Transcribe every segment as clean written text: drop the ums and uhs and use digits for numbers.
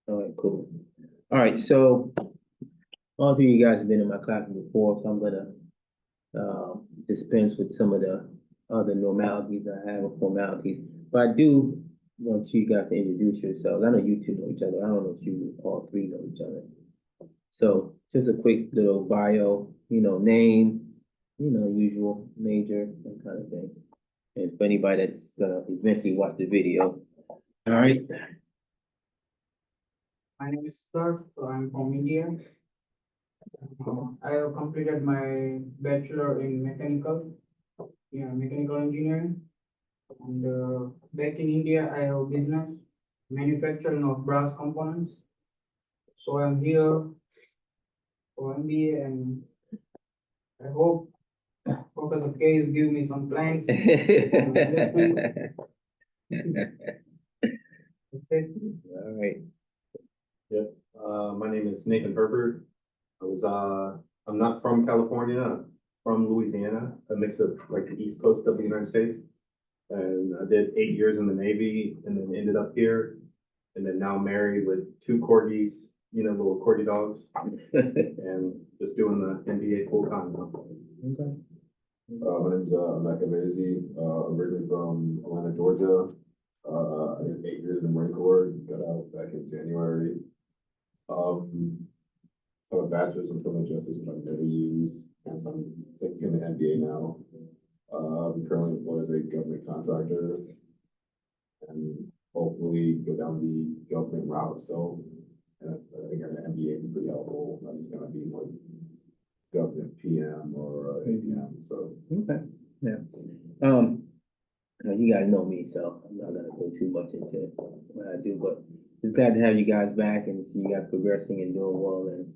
All right, cool. All right, so all three of you guys have been in my class before, so I'm gonna dispense with some of the other normalities I have or formalities. But I do want you guys to introduce yourselves. I know you two know each other. I don't know if you all three know each other. So just a quick little bio, name, usual, major, that kind of thing. And for anybody that's gonna eventually watch the video. All right. My name is Sir, so I'm from India. I have completed my bachelor in mechanical engineering. And back in India, I have business, manufacturing of brass components. So I'm here for MBA, and I hope Professor Case give me some plans. Okay. All right. Yep. My name is Nathan Herbert. I'm not from California, I'm from Louisiana, a mix of like the East Coast of the United States. And I did 8 years in the Navy and then ended up here. And then now married with two corgis, little corgi dogs, and just doing the MBA full time now. Okay. My name's Mecca Mazy, originally from Atlanta, Georgia. I did 8 years in the Marine Corps, got out back in January. I have a bachelor's in criminal justice, which I've never used, and so I'm taking an MBA now. I'm currently employed as a government contractor, and hopefully go down the government route. So, and I think an MBA would be pretty helpful. I'm just gonna be like government PM or APM. So, Okay. Yeah. Now you guys know me, so I'm not gonna go too much into what I do, but it's glad to have you guys back and see you guys progressing and doing well. And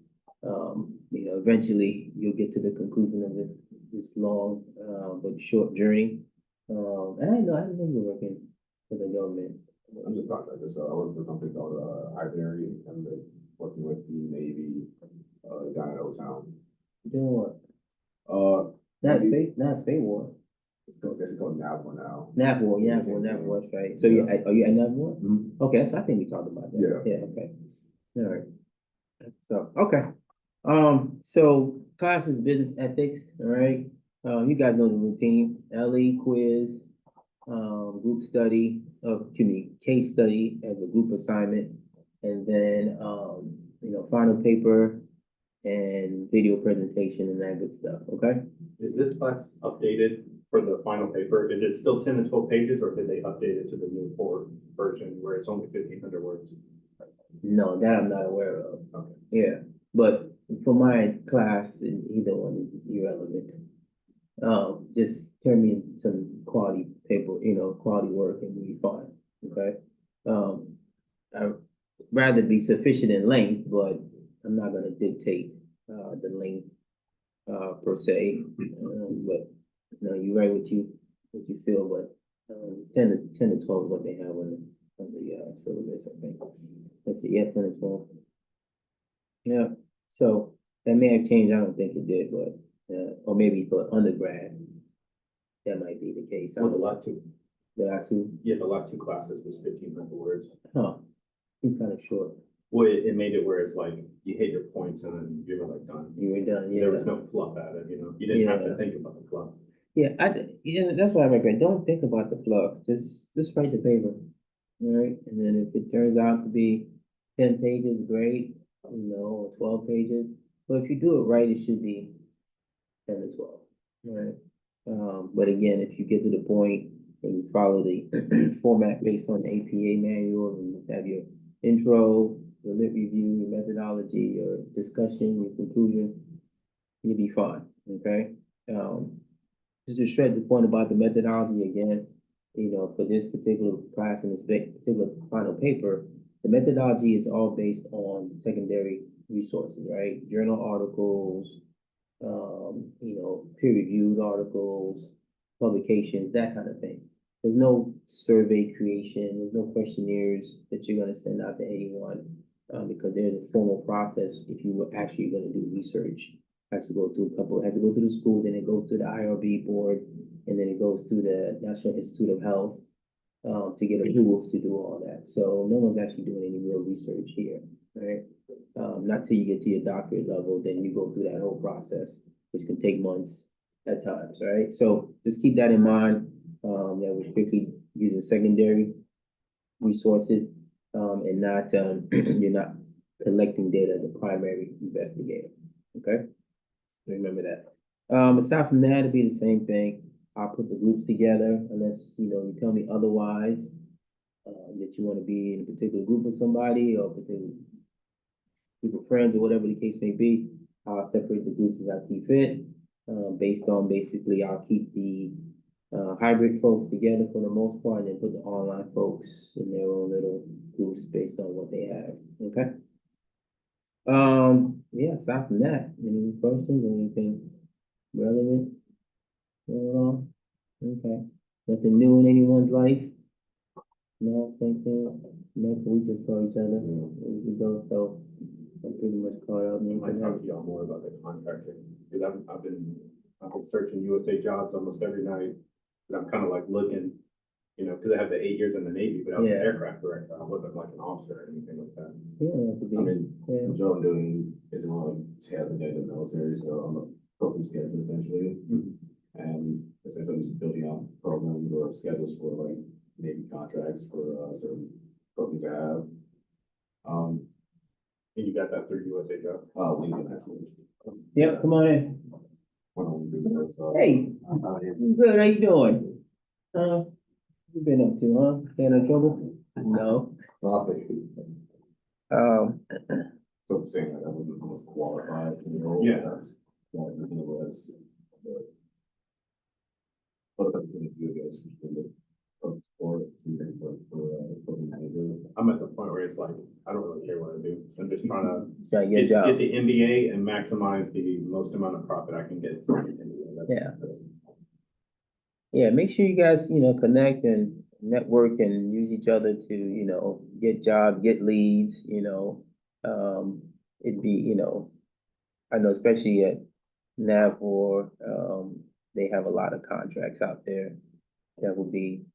eventually you'll get to the conclusion of this long but short journey. And I didn't know you were working for the government. I'm just a contractor, so I work for a company called Ivory, and they're working with the Navy down in Old Town. Doing what? Not Not space war. It's called NAVWAR now. NAVWAR, that's right. So are you at NAVWAR? Mm-hmm. Okay, that's I think we talked about that. Yeah. Yeah, okay. All right. So, okay. So class is business ethics, all right? You guys know the routine, LE quiz, group study, case study as a group assignment, and then, final paper and video presentation and that good stuff, okay? Is this class updated for the final paper? Is it still 10 to 12 pages, or did they update it to the new 4 version where it's only 1,500 words? No, that I'm not aware of. Okay. Yeah, but for my class, either one is irrelevant. Just turn me in some quality paper, quality work, and we'll be fine. Okay. I'd rather be sufficient in length, but I'm not going to dictate the length per se. But you write what you feel. But 10 to 12 is what they have on the syllabus, I think. Let's see, yeah, 10 to 12. Yeah. So that may have changed. I don't think it did, but or maybe for undergrad, that might be the case. Well, the last two. The last two? Yeah, the last 2 classes was 1,500 words. Huh. He's kind of short. Well, it made it where it's like you hit your points and then you were like done. You were done, yeah. There was no fluff at it, You didn't have to think about the fluff. Yeah, that's why I recommend. Don't think about the fluff. Just write the paper. All right. And then if it turns out to be 10 pages, great, or 12 pages. But if you do it right, it should be 10 to 12. All right. But again, if you get to the point and you follow the format based on the APA manual, and you have your intro, your lit review, your methodology, your discussion, your conclusion, you'll be fine. Okay. Just to stress the point about the methodology again, for this particular class and this particular final paper, the methodology is all based on secondary resources, right? Journal articles, peer-reviewed articles, publications, that kind of thing. There's no survey creation, there's no questionnaires that you're going to send out to anyone because there's a formal process if you were actually going to do research. Has to go through the school, then it goes to the IRB board, and then it goes to the National Institute of Health, to get approval to do all that. So no one's actually doing any real research here, right? Not till you get to your doctorate level, then you go through that whole process, which can take months at times, right? So just keep that in mind, that we're strictly using secondary resources, and not, you're not collecting data as a primary investigator, okay? Remember that. Aside from that, it'd be the same thing. I'll put the groups together unless, you tell me otherwise, that you want to be in a particular group with somebody or a particular group of friends or whatever the case may be. I'll separate the groups as I see fit, based on basically I'll keep the hybrid folks together for the most part, and then put the online folks in their own little groups based on what they have. Okay. Yeah, aside from that, any questions or anything relevant going on? Okay. Nothing new in anyone's life? No, same thing. No, we just saw each other a week ago, so I'm pretty much caught up. I might talk to y'all more about the contracting, because I've been searching USA jobs almost every night, and I'm kind of like looking, because I have the 8 years in the Navy, but I was an Yeah. aircraft director. I wasn't like an officer or anything like that. Yeah, that could be. I mean, Yeah. what Joe I'm doing isn't really tailored to the military, so I'm a program schedule essentially. And essentially I'm just building out programs or schedules for like Navy contracts for certain programs to have. And you got that through USA jobs? Lincoln actually. Yep, come on in. Went on through there, so. Hey, I'm good. How you doing? What you been up to, huh? Staying in trouble? No. Um, So I'm saying that I wasn't the most qualified for the role. Yeah. Well, it was, but if I can do this, for program manager. I'm at the point where it's like, I don't really care what I do. I'm just trying to try to get a get job. the MBA and maximize the most amount of profit I can get from the MBA. Yeah. Yeah, make sure you guys, connect and network and use each other to, get jobs, get leads, it'd be, I know especially at Navor, they have a lot of contracts out there that would be,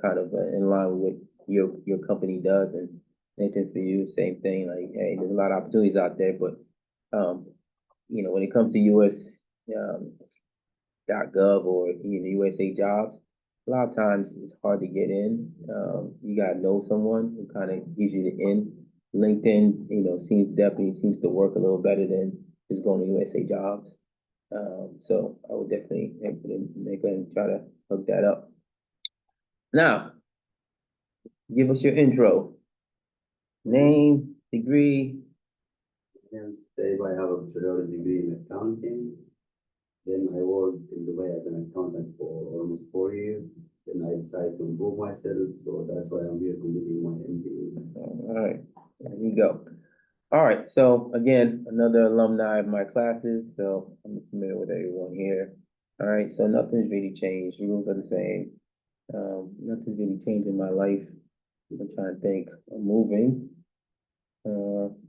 kind of in line with what your company does, and anything for you, same thing, like, hey, there's a lot of opportunities out there, but, when it comes to US, um, .gov or USA Jobs, a lot of times it's hard to get in. You gotta know someone who kind of gives you the in. LinkedIn, seems to work a little better than just going to USA Jobs. So I would definitely make and try to hook that up. Now, give us your intro. Name, degree. And say I have a bachelor's degree in accounting. Then I worked in Dubai as an accountant for almost 4 years. Then I decided to improve myself, so that's why I'm here completing my MBA. All right, there you go. All right, so again, another alumni of my classes, so I'm familiar with everyone here. All right, so nothing's really changed. Rules are the same. Nothing's really changed in my life. I'm trying to think. I'm moving.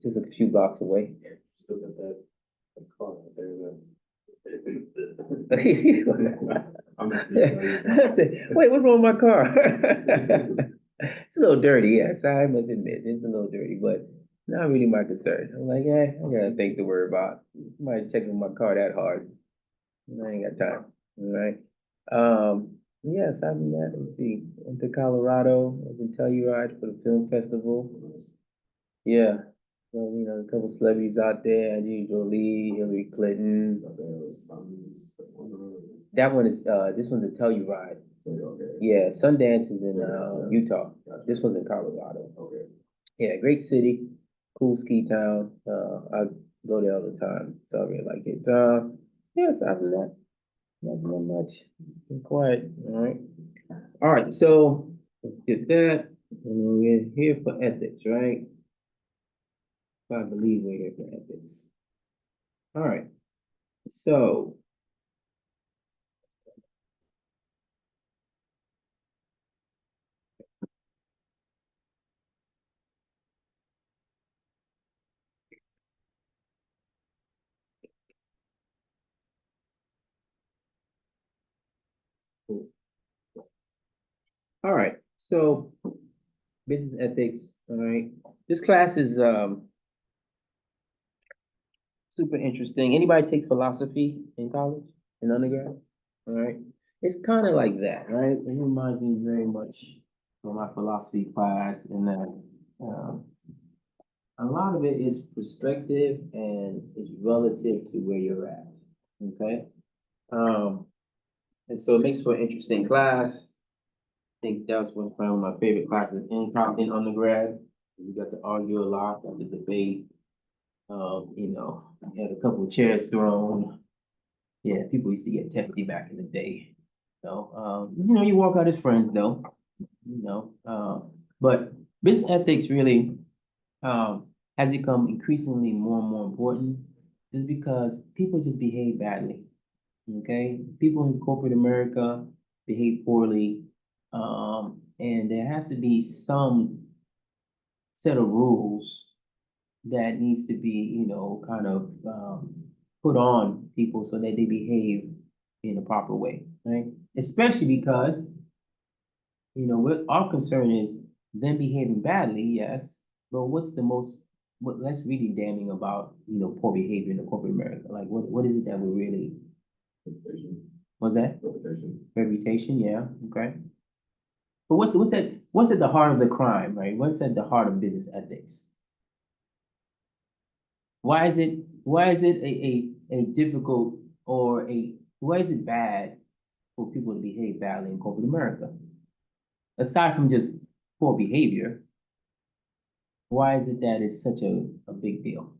Just a few blocks away. Still got that car out there. Wait, what's wrong with my car? It's a little dirty, yes, I must admit, it's a little dirty, but not really my concern. I'm like, I got things to worry about. Somebody checking my car that hard. I ain't got time. All right. Yes, I mean that. Let's see. Went to Colorado. I was in Telluride for the film festival. Yeah. So, a couple celebrities out there, Angelina Jolie, Hillary Clinton. That one is, this one's in Telluride. Okay. Yeah, Sundance is in Utah. This one's in Colorado. Okay. Yeah, great city, cool ski town. I go there all the time, so I really like it. Yes, other than that, not much. Been quiet. All right. All right. So let's get that, and then we're here for ethics, right? I believe we're here for ethics. All right. So. Cool. All right, So, business ethics, all right. This class is super interesting. Anybody take philosophy in college, in undergrad? All right. It's kind of like that, right? It reminds me very much of my philosophy class in that a lot of it is perspective and it's relative to where you're at. Okay. Um, and so it makes for an interesting class. I think that was one of my favorite classes in undergrad. We got to argue a lot, got to debate. We had a couple of chairs thrown. Yeah, people used to get testy back in the day. So, you walk out as friends though, but business ethics really, has become increasingly more and more important just because people just behave badly. Okay, people in corporate America behave poorly, and there has to be some set of rules that needs to be, kind of put on people so that they behave in a proper way, right? Especially because, what our concern is them behaving badly, yes, but what's really damning about, poor behavior in the corporate America? Like, what is it that we're really, Reputation. what's that? Reputation. Reputation, yeah, okay. But what's at the heart of the crime, right? What's at the heart of business ethics? Why is it a difficult or why is it bad for people to behave badly in corporate America? Aside from just poor behavior, why is it that it's such a big deal?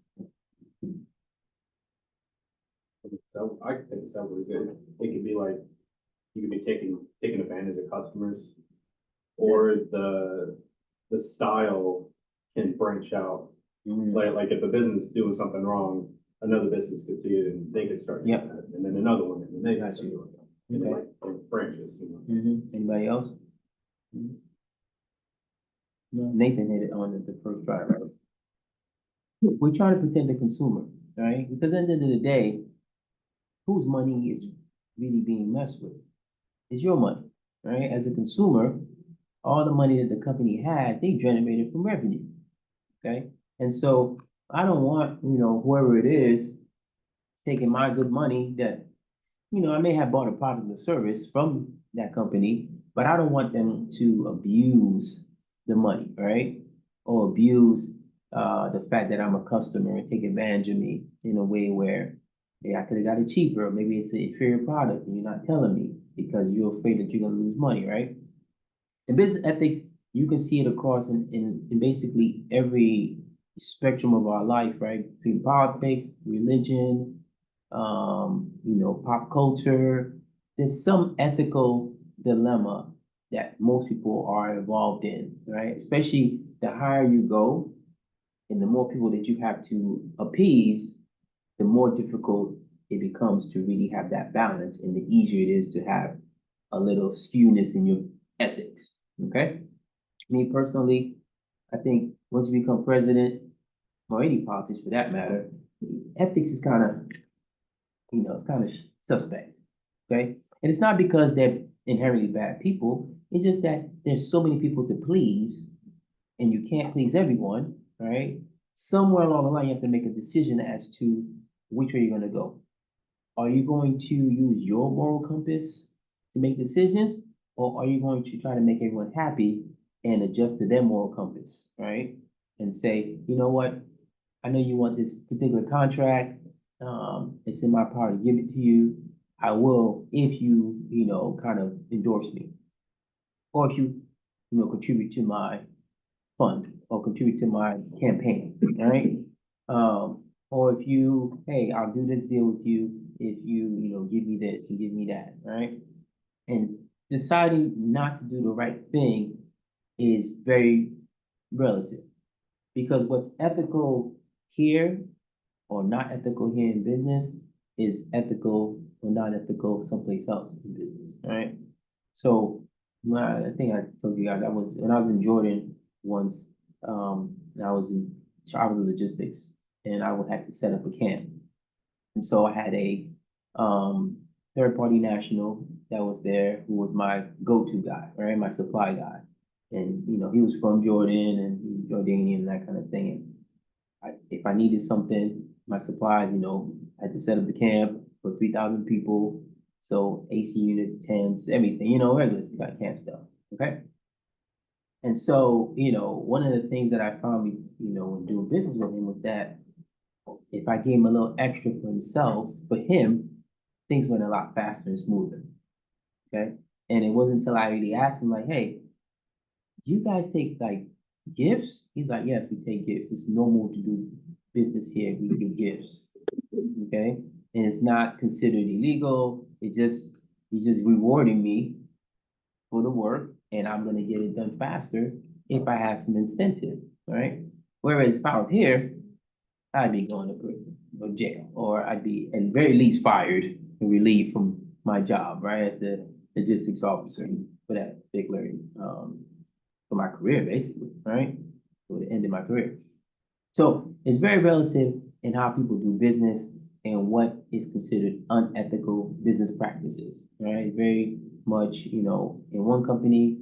So I think several reasons. It could be like, you could be taking advantage of customers, or the style can branch out. Mm, Like if a business is doing something wrong, another business could see it and they could start doing Yep. that, and then another one, and then they could Got start you. doing that. And then Okay. like branches, Anybody else? No, Nathan hit it on the first try, right? We're trying to protect the consumer, right? Because at the end of the day, whose money is really being messed with? It's your money, right? As a consumer, all the money that the company had, they generated from revenue, okay? And so I don't want, whoever it is taking my good money that, I may have bought a product or service from that company, but I don't want them to abuse the money, right? Or abuse the fact that I'm a customer and take advantage of me in a way where, hey, I could have got it cheaper, or maybe it's an inferior product and you're not telling me because you're afraid that you're gonna lose money, right? In business ethics, you can see it across in basically every spectrum of our life, right? Between politics, religion, pop culture. There's some ethical dilemma that most people are involved in, right? Especially the higher you go and the more people that you have to appease, the more difficult it becomes to really have that balance and the easier it is to have a little skewness in your ethics. Okay. Me personally, I think once you become president, or any politics for that matter, ethics is kind of, it's kind of suspect. Okay. And it's not because they're inherently bad people. It's just that there's so many people to please and you can't please everyone, right? Somewhere along the line, you have to make a decision as to which way you're going to go. Are you going to use your moral compass to make decisions, or are you going to try to make everyone happy and adjust to their moral compass, right? And say, you know what? I know you want this particular contract. It's in my power to give it to you. I will if you, kind of endorse me, or if you, contribute to my fund or contribute to my campaign, right? Or if you, hey, I'll do this deal with you if you, give me this and give me that, right? And deciding not to do the right thing is very relative because what's ethical here or not ethical here in business is ethical or not ethical someplace else in business, right? So I think I told you guys when I was in Jordan once, and I was in travel logistics and I would have to set up a camp. And so I had a third party national that was there who was my go-to guy, right? My supply guy. And, you know, he was from Jordan and he was Jordanian and that kind of thing. And if I needed something, my supplies, you know, I had to set up the camp for 3,000 people. So AC units, tents, everything, you know, regular camp stuff. Okay. And so, you know, one of the things that I found, you know, when doing business with him was that if I gave him a little extra for himself, for him, things went a lot faster and smoother. Okay. And it wasn't until I really asked him, like, hey, do you guys take like gifts? He's like, yes, we take gifts. It's normal to do business here. We do gifts. Okay. And it's not considered illegal. He's just rewarding me for the work and I'm gonna get it done faster if I have some incentive, right? Whereas if I was here, I'd be going to prison or jail, or I'd be at very least fired and relieved from my job, right? As the logistics officer for that particular, for my career, basically, right? For the end of my career. So it's very relative in how people do business and what is considered unethical business practices, right? Very much, you know, in one company,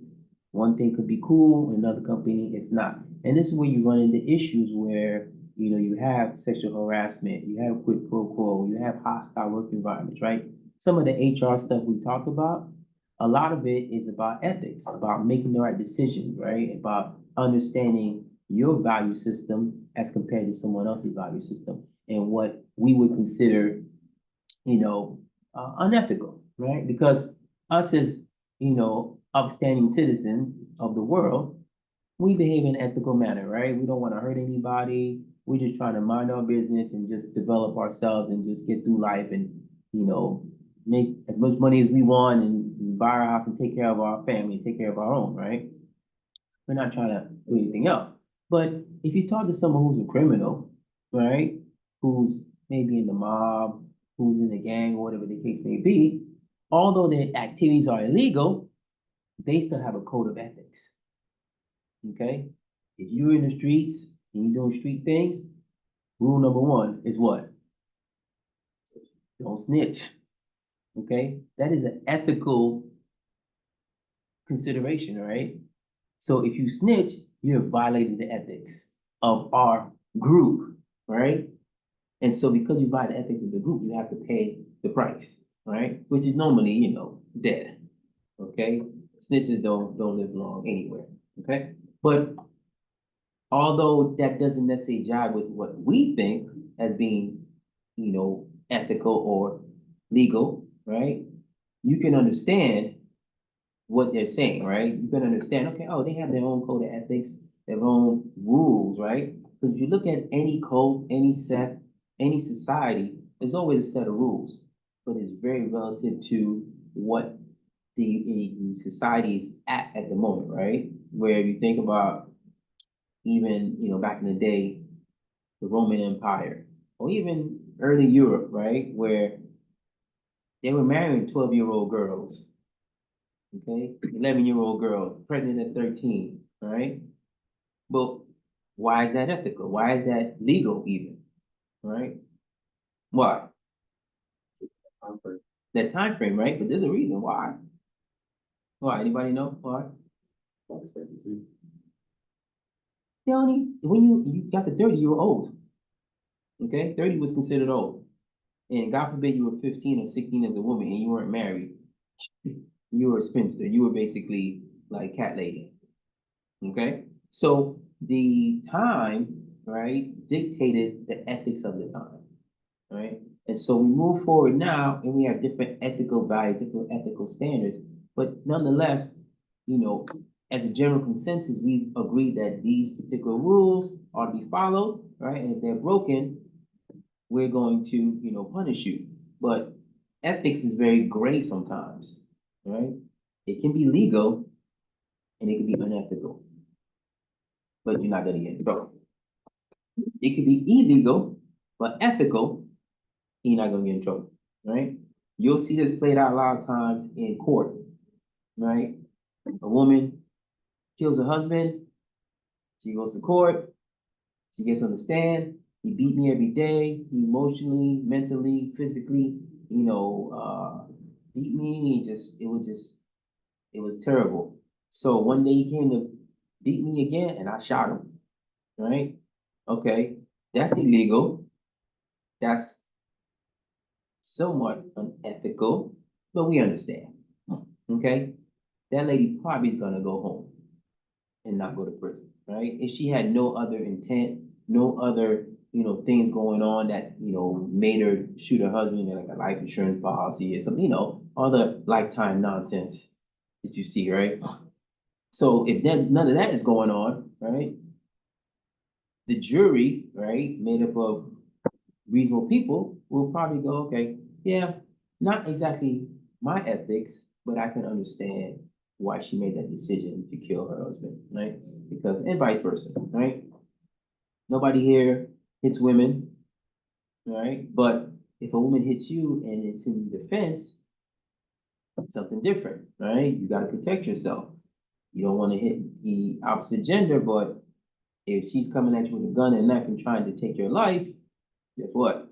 one thing could be cool, in another company, it's not. And this is where you run into issues where, you know, you have sexual harassment, you have quid pro quo, you have hostile work environments, right? Some of the HR stuff we talked about, a lot of it is about ethics, about making the right decisions, right? About understanding your value system as compared to someone else's value system and what we would consider, you know, unethical, right? Because us as, you know, upstanding citizens of the world, we behave in an ethical manner, right? We don't want to hurt anybody. We're just trying to mind our business and just develop ourselves and just get through life and, you know, make as much money as we want and buy our house and take care of our family, take care of our own, right? We're not trying to do anything else. But if you talk to someone who's a criminal, right, who's maybe in the mob, who's in the gang, or whatever the case may be, although their activities are illegal, they still have a code of ethics. Okay? If you're in the streets and you're doing street things, rule number one is what? Don't snitch. Okay? That is an ethical consideration, right? So if you snitch, you have violated the ethics of our group, right? And so because you violate the ethics of the group, you have to pay the price, right? Which is normally, you know, death. Okay? Snitches don't live long anywhere. Okay? But although that doesn't necessarily jive with what we think as being, you know, ethical or legal, right? You can understand what they're saying, right? You can understand, okay, oh, they have their own code of ethics, their own rules, right? Because if you look at any code, any set, any society, there's always a set of rules, but it's very relative to what the society is at the moment, right? Where you think about even, you know, back in the day, the Roman Empire, or even early Europe, right? Where they were marrying 12-year-old girls, okay? 11-year-old girls, pregnant at 13, all right? But why is that ethical? Why is that legal even, right? Why? That time frame, right? But there's a reason why. Why? Anybody know why? Life expectancy. They only, when you got to 30, you were old. Okay? 30 was considered old. And God forbid you were 15 or 16 as a woman and you weren't married. You were a spinster. You were basically like cat lady. Okay? So the time, right, dictated the ethics of the time. Right? And so we move forward now and we have different ethical values, different ethical standards. But nonetheless, you know, as a general consensus, we've agreed that these particular rules are to be followed, right? And if they're broken, we're going to, you know, punish you. But ethics is very gray sometimes, right? It can be legal and it can be unethical, but you're not gonna get in trouble. It can be illegal, but ethical, you're not gonna get in trouble, right? You'll see this played out a lot of times in court, right? A woman kills her husband, she goes to court, she gets on the stand, he beat me every day, emotionally, mentally, physically, you know, beat me, it was terrible. So one day he came to beat me again, and I shot him, right? Okay, that's illegal. That's somewhat unethical, but we understand. Okay, that lady probably is gonna go home and not go to prison, right? If she had no other intent, no other, things going on that, made her shoot her husband, like a life insurance policy or something, all the lifetime nonsense that you see, right? So if that none of that is going on, right? The jury, right, made up of reasonable people will probably go, okay, yeah, not exactly my ethics, but I can understand why she made that decision to kill her husband, right? Because, and vice versa, right? Nobody here hits women, right? But if a woman hits you and it's in defense, it's something different, right? You got to protect yourself. You don't want to hit the opposite gender, but if she's coming at you with a gun and knife and trying to take your life, guess what?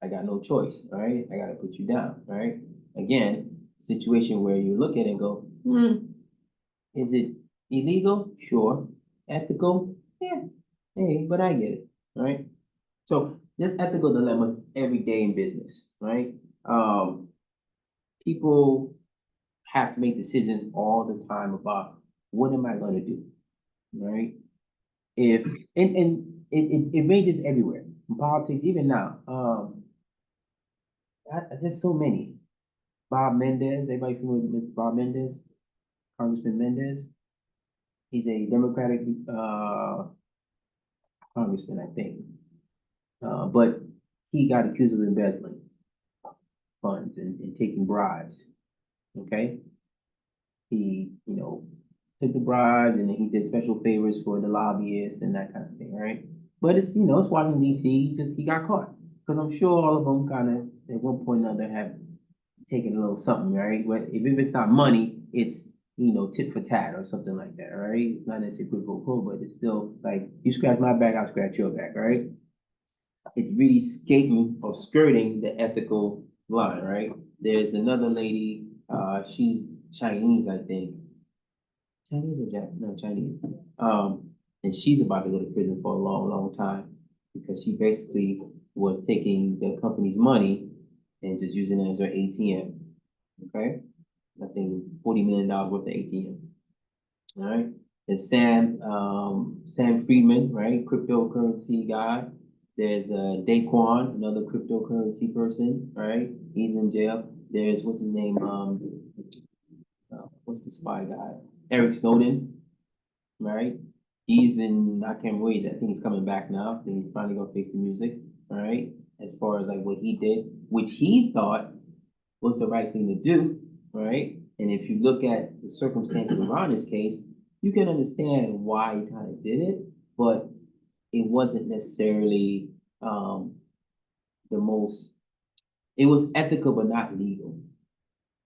I got no choice, all right? I got to put you down, all right? Again, situation where you look at it and go, is it illegal? Sure. Ethical? Yeah. Hey, but I get it, all right? So there's ethical dilemmas every day in business, right? Um, People have to make decisions all the time about what am I going to do, right? If and it ranges everywhere in politics, even now. There's so many. Bob Mendez, everybody familiar with Bob Mendez, Congressman Mendez. He's a Democratic congressman, I think. But he got accused of embezzling funds and taking bribes. Okay, he took the bribes and then he did special favors for the lobbyists and that kind of thing, right? But it's Washington D.C. He got caught because I'm sure all of them kind of at one point or another have taken a little something, right? But if it's not money, it's tit for tat or something like that, right? It's not necessarily quid pro quo, but it's still like you scratch my back, I'll scratch your back, right? It's really skating or skirting the ethical line, right? There's another lady, she's Chinese, I think. Chinese or Japanese? No, Chinese. And she's about to go to prison for a long, long time because she basically was taking the company's money and just using it as her ATM. Okay, I think $40 million worth of ATM. All right. There's Sam Friedman, right? Cryptocurrency guy. There's Daquan, another cryptocurrency person, right? He's in jail. There's what's his name? What's the spy guy? Eric Snowden, right? He's in, I can't remember where he's at. I think he's coming back now. I think he's finally gonna face the music, all right? As far as like what he did, which he thought was the right thing to do, right? And if you look at the circumstances around this case, you can understand why he kind of did it, but it wasn't necessarily the most, it was ethical but not legal,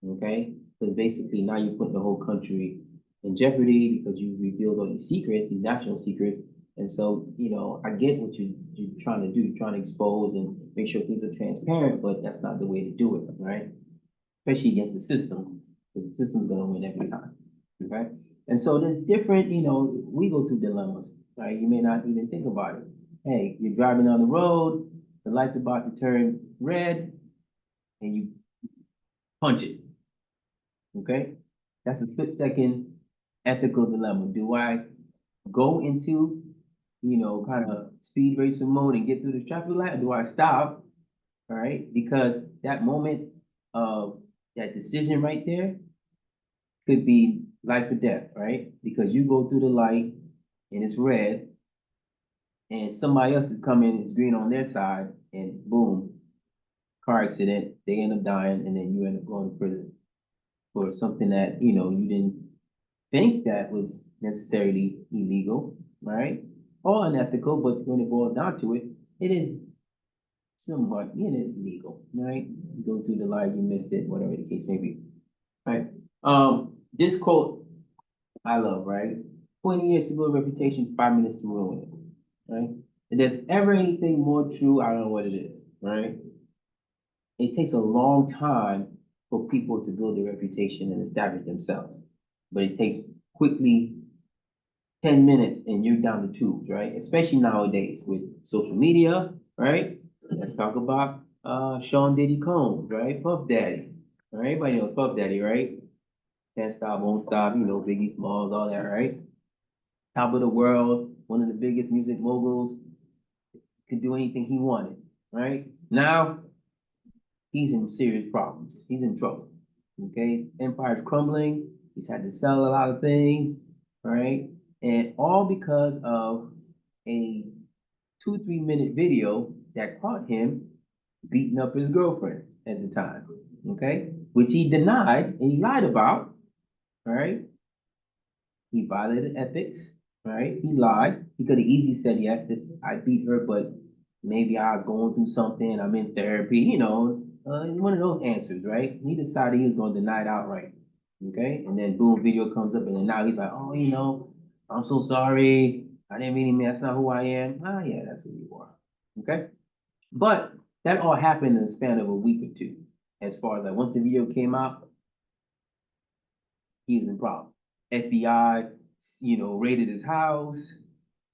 okay? Because basically now you're putting the whole country in jeopardy because you revealed all these secrets, these national secrets. And so, I get what you're trying to do. You're trying to expose and make sure things are transparent, but that's not the way to do it, right? Especially against the system, because the system's gonna win every time, okay? And so there's different, we go through dilemmas, right? You may not even think about it. Hey, you're driving on the road, the light's about to turn red, and you punch it, okay? That's a split second ethical dilemma. Do I go into, kind of speed racer mode and get through the traffic light, or do I stop, all right? Because that moment of that decision right there could be life or death, right? Because you go through the light and it's red, and somebody else is coming, it's green on their side, and boom, car accident, they end up dying, and then you end up going to prison for something that, you didn't think that was necessarily illegal, right? Or unethical, but when it boils down to it, it is somewhat, legal, right? You go through the light, you missed it, whatever the case may be, right? This quote I love, right? 20 years to build a reputation, 5 minutes to ruin it, right? If there's ever anything more true, I don't know what it is, right? It takes a long time for people to build a reputation and establish themselves, but it takes quickly 10 minutes and you're down the tubes, right? Especially nowadays with social media, right? Let's talk about Sean Diddy Combs, right? Puff Daddy. All right, everybody knows Puff Daddy, right? Can't stop, won't stop, you know, Biggie Smalls, all that, right? Top of the world, one of the biggest music moguls, could do anything he wanted, right? Now he's in serious problems. He's in trouble. Okay, empire's crumbling. He's had to sell a lot of things, right? And all because of a 2, 3 minute video that caught him beating up his girlfriend at the time. Okay, which he denied and he lied about. All right, he violated ethics. Right, he lied. He could have easily said, "Yes, this I beat her, but maybe I was going through something. I'm in therapy." You know, one of those answers, right? He decided he was going to deny it outright. Okay, and then boom, video comes up, and then now he's like, "Oh, you know, I'm so sorry. I didn't mean it. That's not who I am." Ah, yeah, that's who you are. Okay, but that all happened in the span of a week or two. As far as like once the video came out, he was in problem. FBI, you know, raided his house.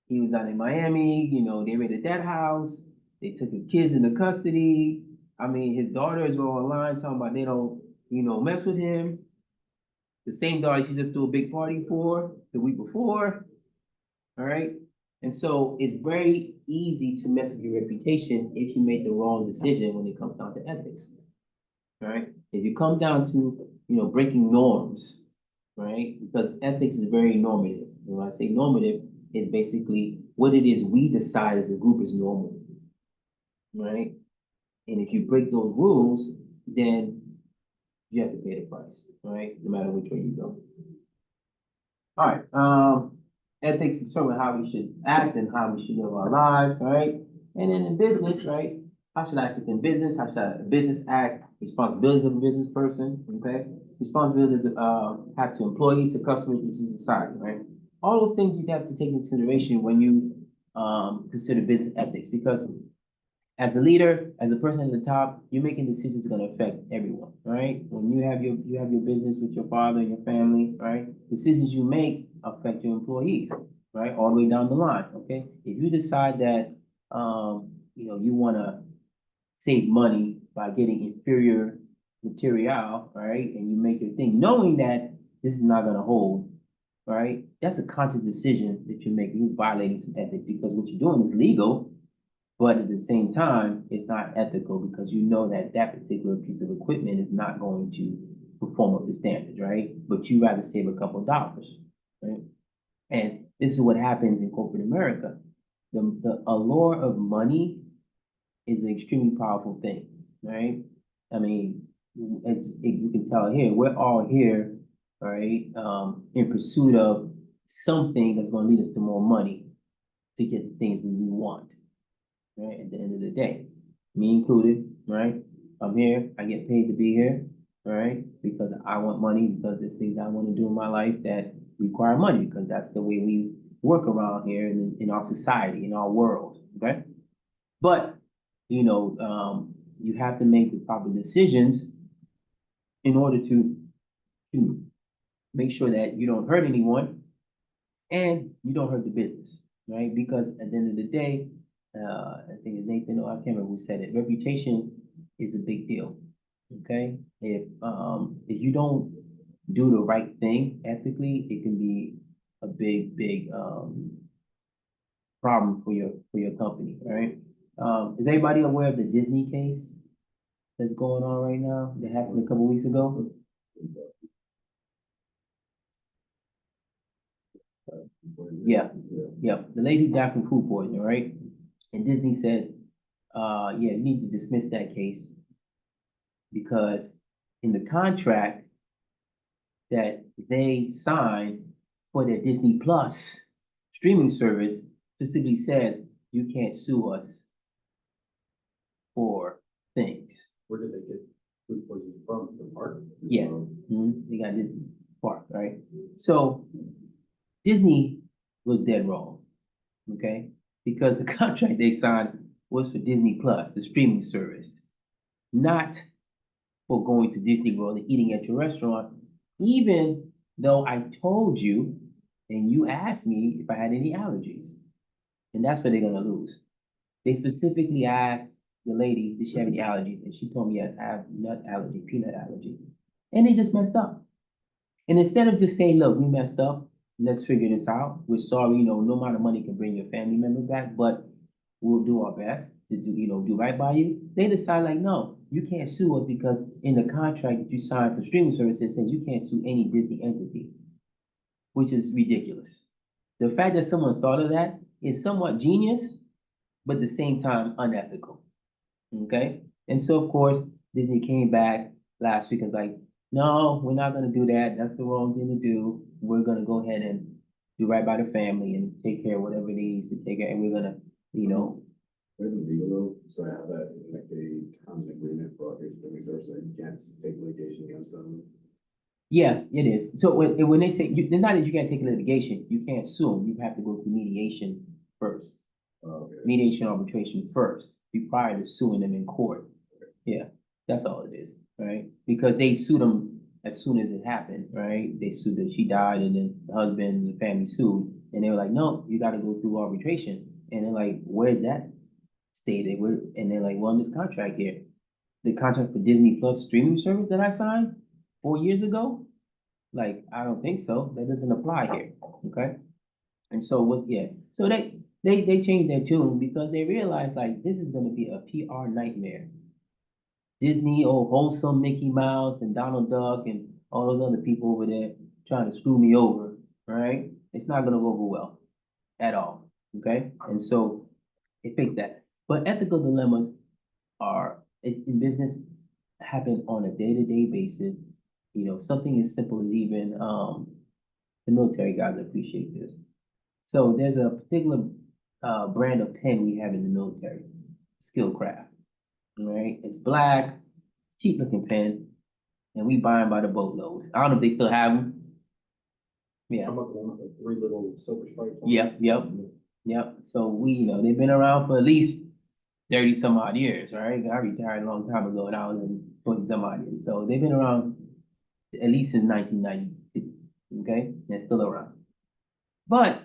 He was down in Miami, you know, they raided that house. They took his kids into custody. I mean, his daughters were online talking about they don't, you know, mess with him. The same daughter she just threw a big party for the week before. All right. And so it's very easy to mess up your reputation if you make the wrong decision when it comes down to ethics. All right. If you come down to, you know, breaking norms, right? Because ethics is very normative. And when I say normative, it's basically what it is we decide as a group is normal, right? And if you break those rules, then you have to pay the price, right? No matter which way you go. All right. Ethics determine how we should act and how we should live our lives, right? And then in business, right? How should I act in business? How should a business act? Responsibilities of a business person, okay? Responsibilities have to employees, to customers, and to society, right? All those things you have to take into consideration when you consider business ethics, because as a leader, as a person at the top, you're making decisions that are going to affect everyone, right? When you have your business with your father and your family, right? Decisions you make affect your employees, right? All the way down the line, okay? If you decide that you know, you want to save money by getting inferior material, right? And you make your thing, knowing that this is not going to hold, right? That's a conscious decision that you're making. You're violating some ethics because what you're doing is legal, but at the same time, it's not ethical because you know that that particular piece of equipment is not going to perform up to standards, right? But you rather save a couple of dollars, right? And this is what happens in corporate America. The allure of money is an extremely powerful thing, right? I mean, as you can tell here, we're all here, right, in pursuit of something that's going to lead us to more money to get the things we want, right? At the end of the day, me included, right? I'm here, I get paid to be here, right? Because I want money, because there's things I want to do in my life that require money, because that's the way we work around here in our society, in our world, okay? But, you know, you have to make the proper decisions in order to make sure that you don't hurt anyone and you don't hurt the business, right? Because at the end of the day, I think it's Nathan, or I can't remember who said it, reputation is a big deal, okay? If you don't do the right thing ethically, it can be a big problem for your company, right? Is everybody aware of the Disney case that's going on right now that happened a couple weeks ago? Yeah, yeah. The lady died from food poisoning, right? And Disney said, yeah, you need to dismiss that case because in the contract that they signed for their Disney Plus streaming service specifically said you can't sue us for things. Where did they get food poisoning from? The park? Yeah, they got Disney Park, right? So Disney was dead wrong, okay? Because the contract they signed was for Disney Plus, the streaming service, not for going to Disney World and eating at your restaurant, even though I told you and you asked me if I had any allergies. And that's where they're gonna lose. They specifically asked the lady, did she have any allergies? And she told me, yes, I have nut allergy, peanut allergy. And they just messed up. And instead of just saying, look, we messed up, let's figure this out. We're sorry, no amount of money can bring your family member back, but we'll do our best to do right by you. They decide like, no, you can't sue us because in the contract that you signed for streaming services, it says you can't sue any Disney entity, which is ridiculous. The fact that someone thought of that is somewhat genius, but at the same time unethical. Okay? And so of course, Disney came back last week and was like, no, we're not gonna do that. That's the wrong thing to do. We're gonna go ahead and do right by the family and take care of whatever it needs to take care, and we're gonna, Wait, legal though, so I have that in like a terms and agreement for our streaming service, that you can't take litigation against them. yeah, it is. So when they say, they're not that you can't take litigation, you can't sue them. You have to go through mediation first. Okay. Mediation arbitration first, prior to suing them in court. Yeah, that's all it is, right? Because they sued them as soon as it happened, right? They sued that she died, and then the husband and the family sued, and they were like, no, you gotta go through arbitration. And they're like, where's that stated? And they're like, well, in this contract here, the contract for Disney Plus streaming service that I signed 4 years ago, like, I don't think so. That doesn't apply here, okay? And so so they changed their tune because they realized like this is gonna be a PR nightmare. Disney, oh, wholesome Mickey Mouse and Donald Duck and all those other people over there trying to screw me over, right? It's not gonna go over well at all, okay? And so they fixed that. But ethical dilemmas in business happen on a day-to-day basis. Something as simple as even the military guys appreciate this. So there's a particular brand of pen we have in the military, Skillcraft. All right, it's black, cheap looking pen, and we buy them by the boatload. I don't know if they still have them. Yeah. I'm up with the three little silver stripes. on Yep, it. yep. So they've been around for at least 30 some odd years, right? I retired a long time ago and I was in 20 some odd years. So they've been around at least since 1992. Okay, they're still around. But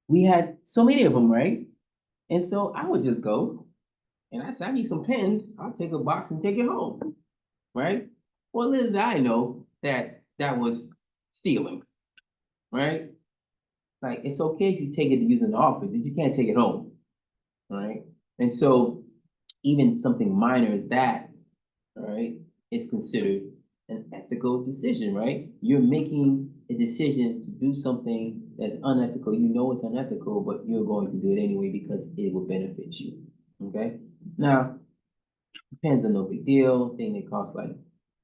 we had so many of them, right? And so I would just go and I said, I need some pens. I'll take a box and take it home, right? Well, little did I know that that was stealing, right? Like, it's okay if you take it to use in the office, but you can't take it home, right? And so even something minor as that, all right, is considered an ethical decision, right? You're making a decision to do something that's unethical. You know it's unethical, but you're going to do it anyway because it will benefit you. Okay. Now, pens are no big deal. Thing they cost like,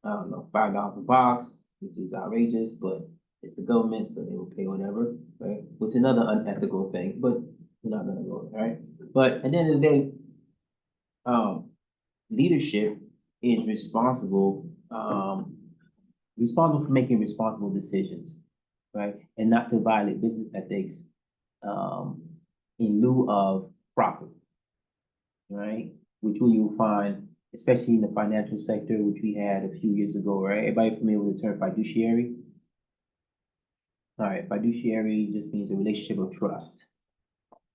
I don't know, $5 a box, which is outrageous, but it's the government, so they will pay whatever, right? Which is another unethical thing, but we're not gonna go, all right? But at the end of the day, leadership is responsible for making responsible decisions, right? And not to violate business ethics, in lieu of profit, right? Which you'll find, especially in the financial sector, which we had a few years ago, right? Everybody familiar with the term fiduciary? All right, fiduciary just means a relationship of trust,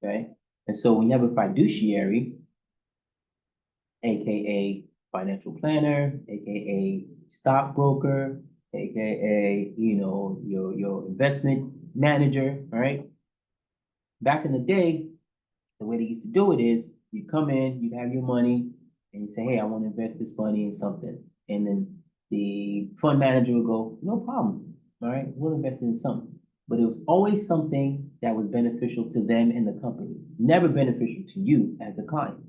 okay? And so when you have a fiduciary, AKA financial planner, AKA stockbroker, AKA, your investment manager, right? Back in the day, the way they used to do it is you come in, you have your money, and you say, hey, I want to invest this money in something. And then the fund manager will go, no problem, all right, we'll invest in something. But it was always something that was beneficial to them and the company, never beneficial to you as the client.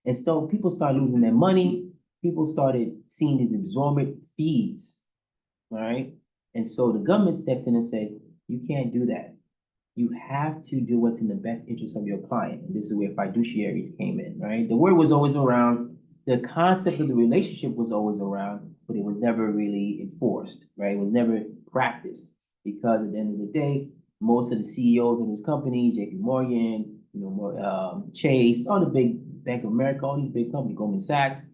And so people started losing their money. People started seeing these exorbitant fees, all right? And so the government stepped in and said, you can't do that. You have to do what's in the best interest of your client. And this is where fiduciaries came in, right? The word was always around. The concept of the relationship was always around, but it was never really enforced, right? It was never practiced because at the end of the day, most of the CEOs of those companies, JP Morgan, Chase, all the big Bank of America, all these big companies, Goldman Sachs,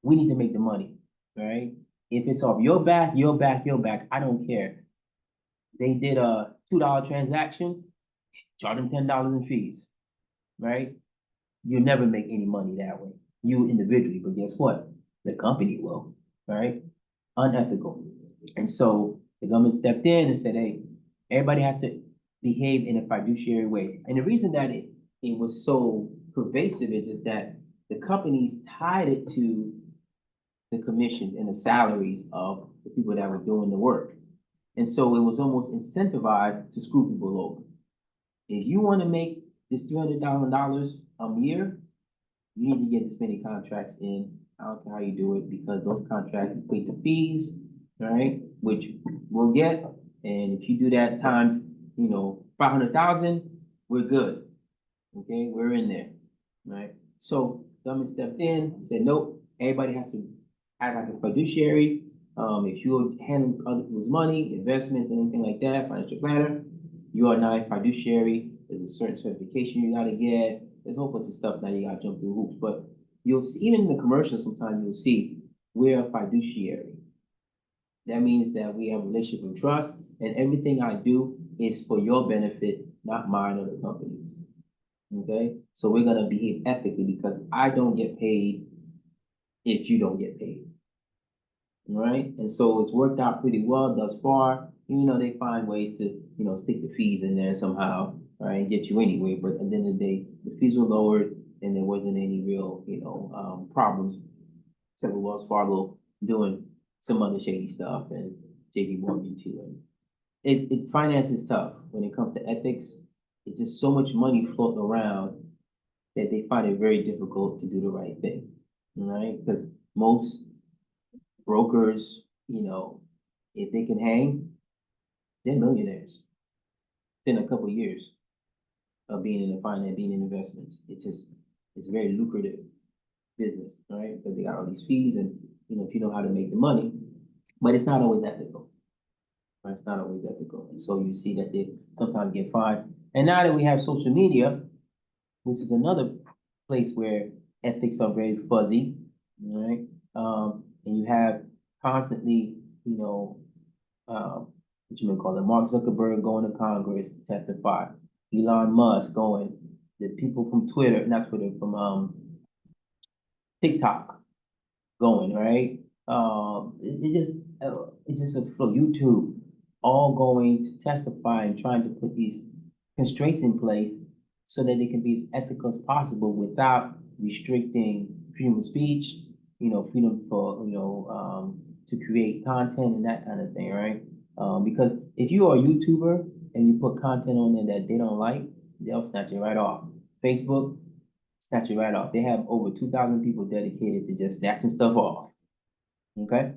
we need to make the money, right? If it's off your back, I don't care. they did a $2 transaction, charge them $10 in fees, right? You never make any money that way, you individually, but guess what? The company will, right? Unethical. And so the government stepped in and said, hey, everybody has to behave in a fiduciary way. And the reason that it was so pervasive is just that the companies tied it to the commissions and the salaries of the people that were doing the work. And so it was almost incentivized to screw people over. If you want to make this $300,000 a year, you need to get this many contracts in. I don't care how you do it, because those contracts equate to fees, right? Which we'll get. And if you do that times, 500,000, we're good. Okay, we're in there, right? So government stepped in, said, nope, everybody has to act like a fiduciary. If you're handling other people's money, investments, anything like that, financial planner, you are now a fiduciary. There's a certain certification you gotta get. There's a whole bunch of stuff now you gotta jump through hoops. But you'll see, even in the commercials, sometimes you'll see we're a fiduciary. That means that we have a relationship of trust, and everything I do is for your benefit, not mine or the company's. Okay, so we're gonna behave ethically because I don't get paid if you don't get paid. Right? And so it's worked out pretty well thus far, even though they find ways to, stick the fees in there somehow, right, and get you anyway. But at the end of the day, the fees were lowered and there wasn't any real, problems, except for Wells Fargo doing some other shady stuff, and JP Morgan too. And finance is tough when it comes to ethics. It's just so much money floating around that they find it very difficult to do the right thing, right? Because most brokers, if they can hang, they're millionaires in a couple of years of being in the finance, being in investments. It's very lucrative business, right? Because they got all these fees, and if you know how to make the money, but it's not always ethical. Right? It's not always ethical. And so you see that they sometimes get fined. And now that we have social media, which is another place where ethics are very fuzzy, right? And you have constantly, what you may call it, Mark Zuckerberg going to Congress to testify, Elon Musk going, the people from Twitter, not Twitter, from TikTok going, right? It's just a flow. YouTube, all going to testify and trying to put these constraints in place so that they can be as ethical as possible without restricting freedom of speech, freedom for, to create content and that kind of thing, right? Because if you are a YouTuber and you put content on there that they don't like, they'll snatch it right off. Facebook, snatch it right off. They have over 2,000 people dedicated to just snatching stuff off. Okay?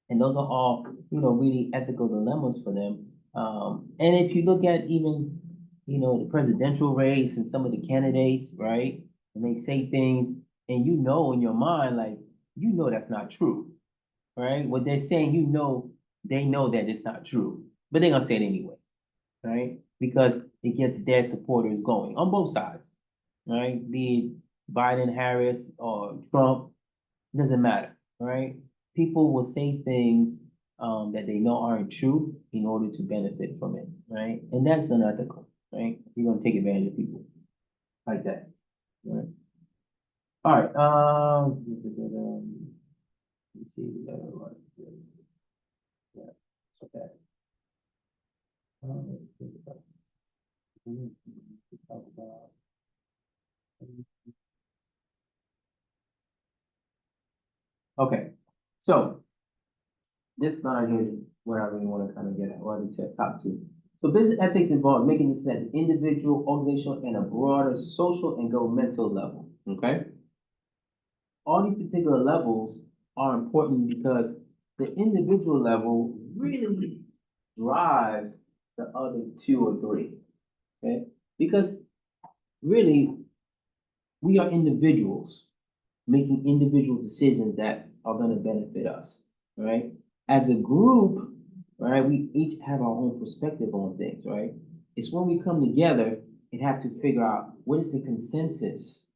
And those are all, really ethical dilemmas for them. And if you look at even, the presidential race and some of the candidates, right? And they say things, and in your mind, like, that's not true, right? What they're saying, they know that it's not true, but they're gonna say it anyway, right? Because it gets their supporters going on both sides, right? Be it Biden, Harris, or Trump, doesn't matter, right? People will say things that they know aren't true in order to benefit from it, right? And that's unethical, right? You're gonna take advantage of people like that, right? All right, let's see, we got a lot. Yeah, okay. Let's talk about. Okay, so this line here is where I really want to kind of get at, or to top two. So business ethics involves making decisions at the individual, organizational, and a broader social and governmental level. Okay. All these particular levels are important because the individual level really drives the other two or three. Okay. Because really, we are individuals making individual decisions that are going to benefit us, right? As a group, right, we each have our own perspective on things, right? It's when we come together and have to figure out what is the consensus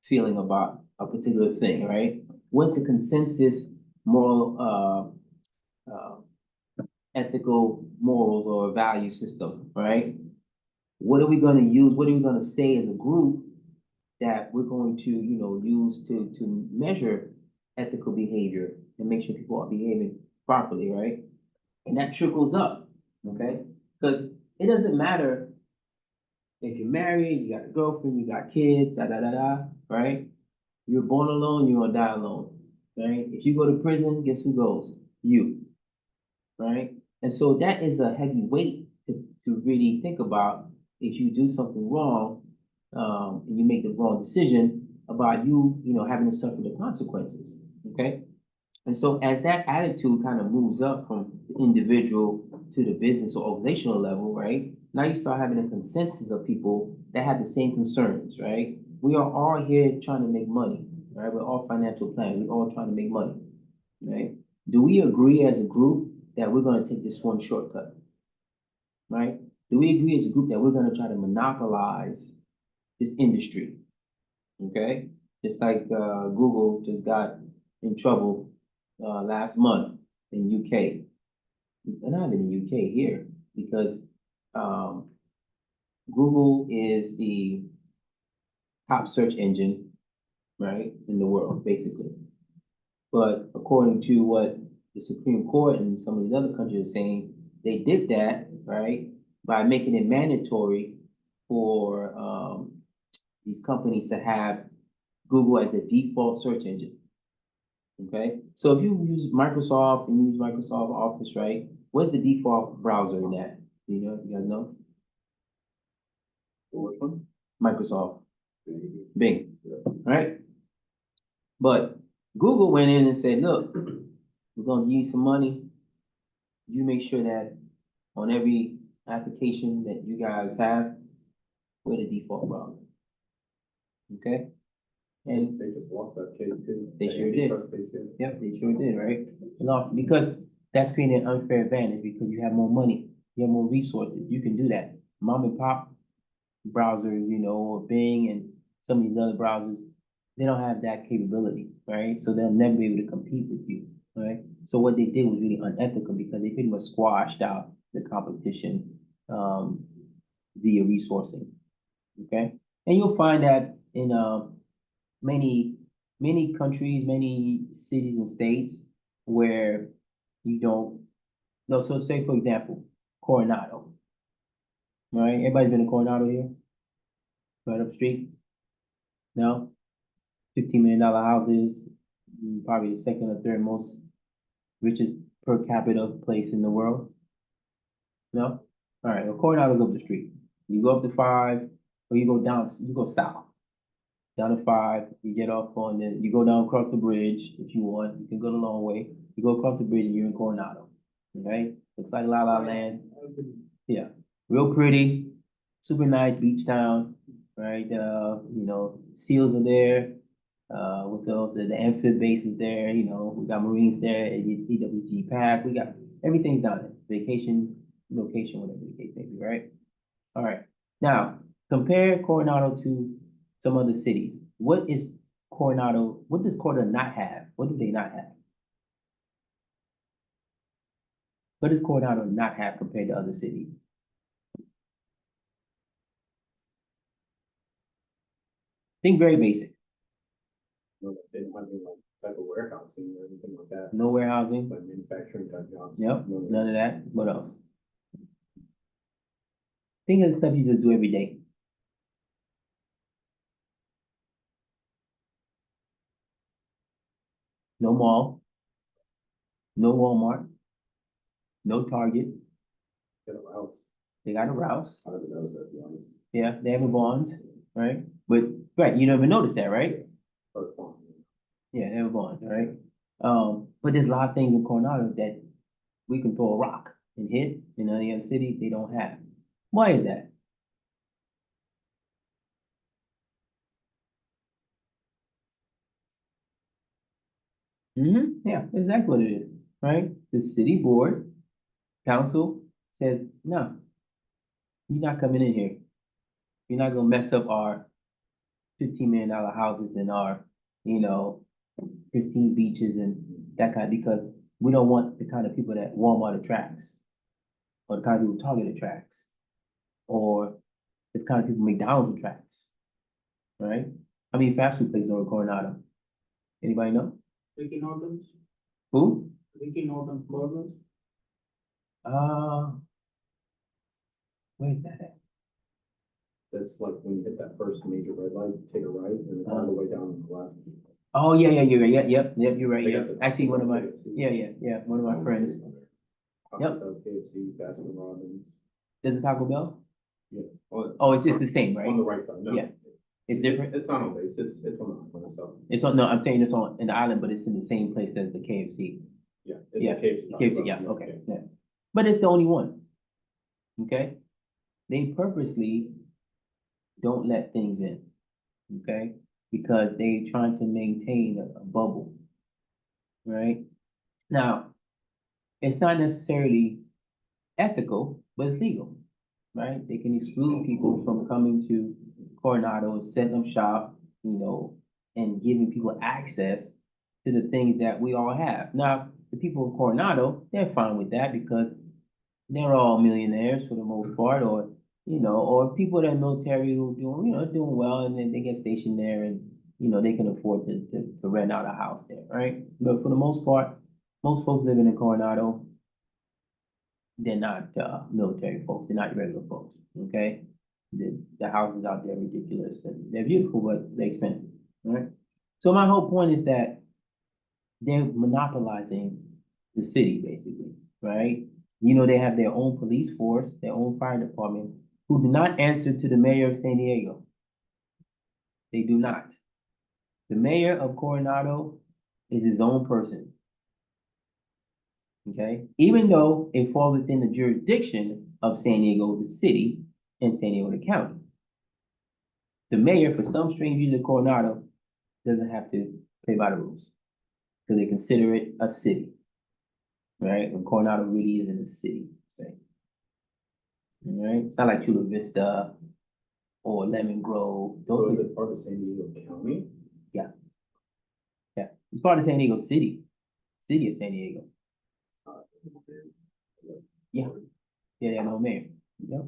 feeling about a particular thing, right? What's the consensus moral ethical morals or value system, right? What are we gonna use? What are we gonna say as a group that we're going to, use to measure ethical behavior and make sure people are behaving properly, right? And that trickles up, okay? Because it doesn't matter if you're married, you got a girlfriend, you got kids, da da da da, right? You're born alone, you're gonna die alone, right? If you go to prison, guess who goes? You, right? And so that is a heavy weight to really think about if you do something wrong, and you make the wrong decision about having to suffer the consequences, okay? And so as that attitude kind of moves up from the individual to the business or organizational level, right? Now you start having a consensus of people that have the same concerns, right? We are all here trying to make money, right? We're all financial planners. We're all trying to make money, right? Do we agree as a group that we're going to take this one shortcut, right? Do we agree as a group that we're going to try to monopolize this industry, okay? Just like Google just got in trouble last month in UK. And not even in UK here, because um, Google is the top search engine, right, in the world, basically. But according to what the Supreme Court and some of these other countries are saying, they did that, right, by making it mandatory for these companies to have Google as the default search engine. Okay, so if you use Microsoft and you use Microsoft Office, right? What's the default browser in that? Do you know? You guys know? Which one? Microsoft Bing, right? But Google went in and said, look, we're gonna give you some money. You make sure that on every application that you guys have, we're the default browser. Okay? And They just lost that case too. They The sure did. antitrust case, yeah. yep, they sure did, right? They lost because that's creating an unfair advantage because you have more money, you have more resources. You can do that. Mom and pop browsers, or Bing and some of these other browsers, they don't have that capability, right? So they'll never be able to compete with you, right? So what they did was really unethical because they pretty much squashed out the competition via resourcing, okay? And you'll find that in many, many countries, many cities and states where you don't, no, so say for example, Coronado, right? Everybody's been to Coronado here, right up the street? No? $15 million houses, probably the second or third most richest per capita place in the world. No? All right, well, Coronado's up the street. You go up to 5, or you go down, you go south. Down to 5, you get off you go down across the bridge if you want. You can go the long way. You go across the bridge and you're in Coronado. Okay? Looks like La La Land. Yeah. Real pretty, super nice beach town, right? Seals are there. What else? The amphib base is there. We got Marines there. EWG Pack. We got everything's down there. Vacation, location, whatever the case may be, right? All right. Now compare Coronado to some other cities. What does Coronado not have? What do they not have? What does Coronado not have compared to other cities? Think very basic. No, they don't have any like type of warehousing or anything like that, No warehousing. like manufacturing type jobs. Yep. No, None of that. What else? Think of the stuff you just do every day. No mall, no Walmart, no Target. Get a house. They got a Rouse. I haven't noticed that, to be honest. Yeah, they have a Vons, right? But right, you never noticed that, right? Or farm. Yeah, they have a Vons, right? But there's a lot of things in Coronado that we can throw a rock and hit in any other city they don't have. Why is that? Yeah, exactly what it is, right? The city board, council says, no, you're not coming in here. You're not gonna mess up our $15 million houses and our, pristine beaches and that kind, because we don't want the kind of people that Walmart attracts. or the kind of people Target attracts, or the kind of people McDonald's attracts, right? How many fast food places are in Coronado? Anybody know? Ricky Norton's, Who? Ricky Norton's Burgers. Uh, where's that at? That's like when you hit that first major red light, take a right, and it's all the way down to the left. Oh, yeah, you're right, yep, you're right, They yeah. got the Actually, one of my, KFC, yeah, one of my friends. Taco Yep. Bell, KFC, Baskin Robbins. There's a Taco Bell? Yeah. On, Oh, it's the same, on right? the right side, no. Yeah. It's different? It's not on base, it's on the island, so, It's on, no, I'm saying it's on, in the island, but it's in the same place as the KFC. yeah. It's Yeah, a KFC. Taco KFC, Bell, yeah, okay, yeah. But it's the only one. Okay? They purposely don't let things in, okay? Because they trying to maintain a bubble, right? Now, it's not necessarily ethical, but it's legal, right? They can exclude people from coming to Coronado and setting up shop, and giving people access to the things that we all have. Now, the people of Coronado, they're fine with that because they're all millionaires for the most part, or people that are military who doing well, and then they get stationed there, and they can afford to rent out a house there, right? But for the most part, most folks living in Coronado, they're not military folks, they're not regular folks, okay? The houses out there are ridiculous, and they're beautiful, but they're expensive, right? So my whole point is that they're monopolizing the city, basically, right? They have their own police force, their own fire department, who do not answer to the mayor of San Diego. They do not. The mayor of Coronado is his own person. Okay? Even though it falls within the jurisdiction of San Diego, the city, and San Diego, the county. The mayor, for some strange reason, Coronado doesn't have to play by the rules because they consider it a city, right? And Coronado really isn't a city, say. All right? It's not like Chula Vista or Lemon Grove. So Those is it part of San Diego County? yeah. It's part of San Diego City, city of San Diego. Yeah. Yeah, they have no mayor. Yep.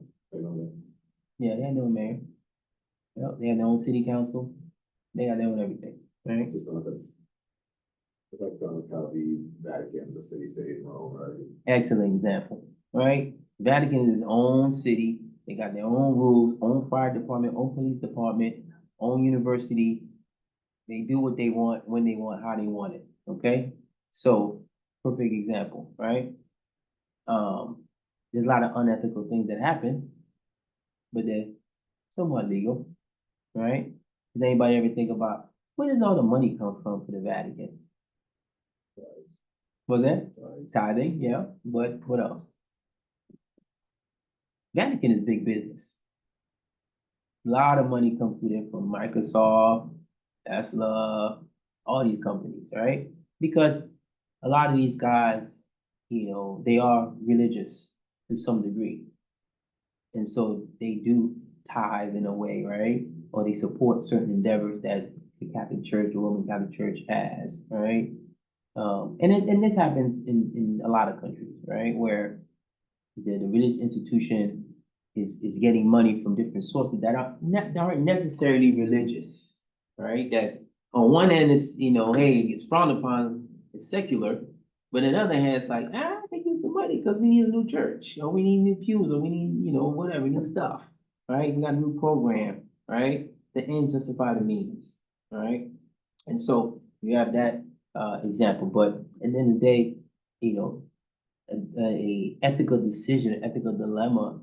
Yeah, they have no mayor. Yep, they have their own city council. They have their own everything, right? Just like this. It's like how the Vatican's a city-state in Rome, right? Excellent example, right? Vatican is its own city. They got their own rules, own fire department, own police department, own university. They do what they want, when they want, how they want it, okay? So, perfect example, right? There's a lot of unethical things that happen, but they're somewhat legal, right? Does anybody ever think about where does all the money come from for the Vatican? Was that tithing? Yeah, but what else? Vatican is big business. A lot of money comes through there from Microsoft, Tesla, all these companies, right? Because a lot of these guys, they are religious to some degree. And so they do tithe in a way, right? Or they support certain endeavors that the Catholic Church, the Roman Catholic Church has, right? And this happens in a lot of countries, right? Where the religious institution is getting money from different sources that aren't necessarily religious, right? That on one end it's, hey, it's frowned upon, it's secular, but on the other hand, it's like, they use the money because we need a new church, or we need new pews, or we need, whatever, new stuff, right? We got a new program, right? The end justify the means, right? And so you have that example, but at the end of the day, a ethical decision, ethical dilemma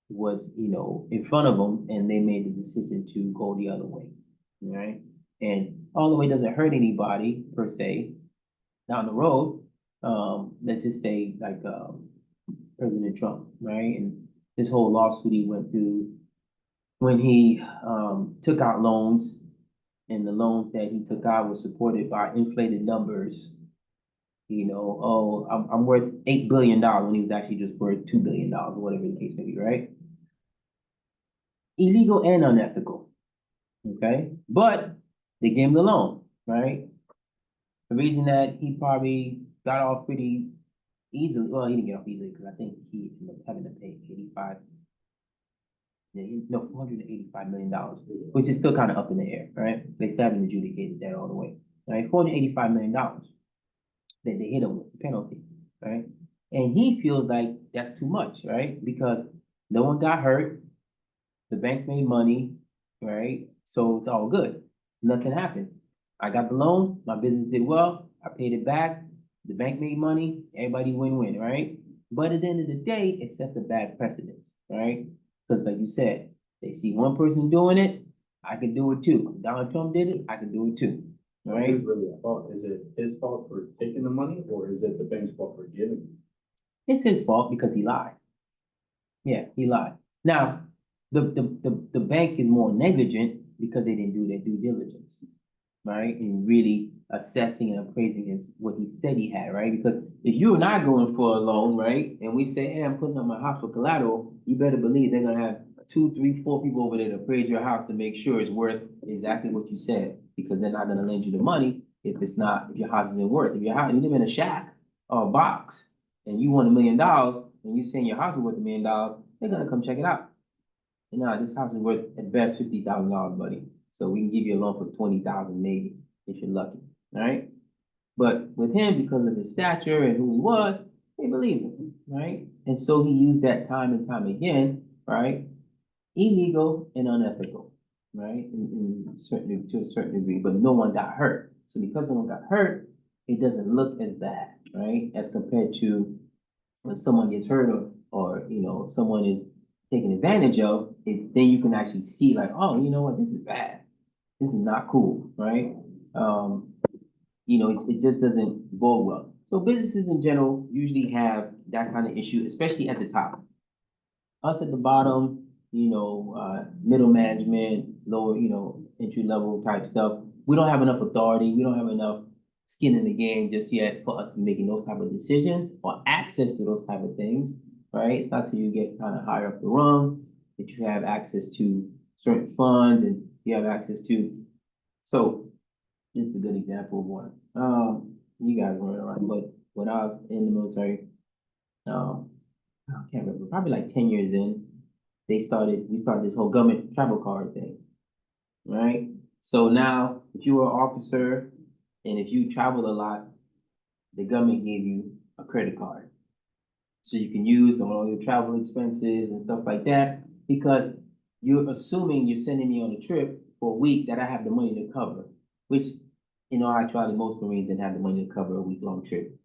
was, in front of them, and they made the decision to go the other way, right? And all the way doesn't hurt anybody per se down the road. Let's just say like President Trump, right? And this whole lawsuit he went through when he took out loans, and the loans that he took out were supported by inflated numbers. I'm worth $8 billion when he was actually just worth $2 billion, or whatever the case may be, right? Illegal and unethical, okay? But they gave him the loan, right? The reason that he probably got off pretty easily, well, he didn't get off easily, because I think he ended up having to pay 85. Yeah, no, $485 million, which is still kind of up in the air, right? They still haven't adjudicated that all the way, right? $485 million that they hit him with the penalty, right? And he feels like that's too much, right? Because no one got hurt, the banks made money, right? So it's all good. Nothing happened. I got the loan, my business did well, I paid it back, the bank made money, everybody win-win, right? But at the end of the day, it sets a bad precedent, right? Because like you said, they see one person doing it, I can do it too. Donald Trump did it, I can do it too, right? Who's really at fault? Is it his fault for taking the money, or is it the bank's fault for giving it? It's his fault because he lied. Yeah, he lied. Now, the bank is more negligent because they didn't do their due diligence, right? And really assessing and appraising what he said he had, right? Because if you and I going for a loan, right, and we say, hey, I'm putting up my house for collateral, you better believe they're gonna have 2, 3, 4 people over there to appraise your house to make sure it's worth exactly what you said, because they're not gonna lend you the money if your house isn't worth. If your house, you live in a shack or a box and you want $1 million and you saying your house is worth $1 million, they're gonna come check it out. And now this house is worth at best $50,000, buddy. So we can give you a loan for 20,000 maybe, if you're lucky, all right? But with him, because of his stature and who he was, they believed him, right? And so he used that time and time again, right? Illegal and unethical, right? To a certain degree, but no one got hurt. So because no one got hurt, it doesn't look as bad, right? As compared to when someone gets hurt, or someone is taken advantage of, then you can actually see like, oh, you know what, this is bad. This is not cool, right? It just doesn't bode well. So businesses in general usually have that kind of issue, especially at the top. Us at the bottom, middle management, lower, entry level type stuff. We don't have enough authority. We don't have enough skin in the game just yet for us to making those type of decisions or access to those type of things, right? It's not till you get kind of higher up the rung that you have access to certain funds and you have access to. So this is a good example of one. You guys weren't around, but when I was in the military, um, I can't remember, probably like 10 years in, we started this whole government travel card thing, right? So now, if you were an officer and if you traveled a lot, the government gave you a credit card. So you can use on all your travel expenses and stuff like that, because you're assuming you're sending me on a trip for a week that I have the money to cover, which, actually most Marines didn't have the money to cover a week-long trip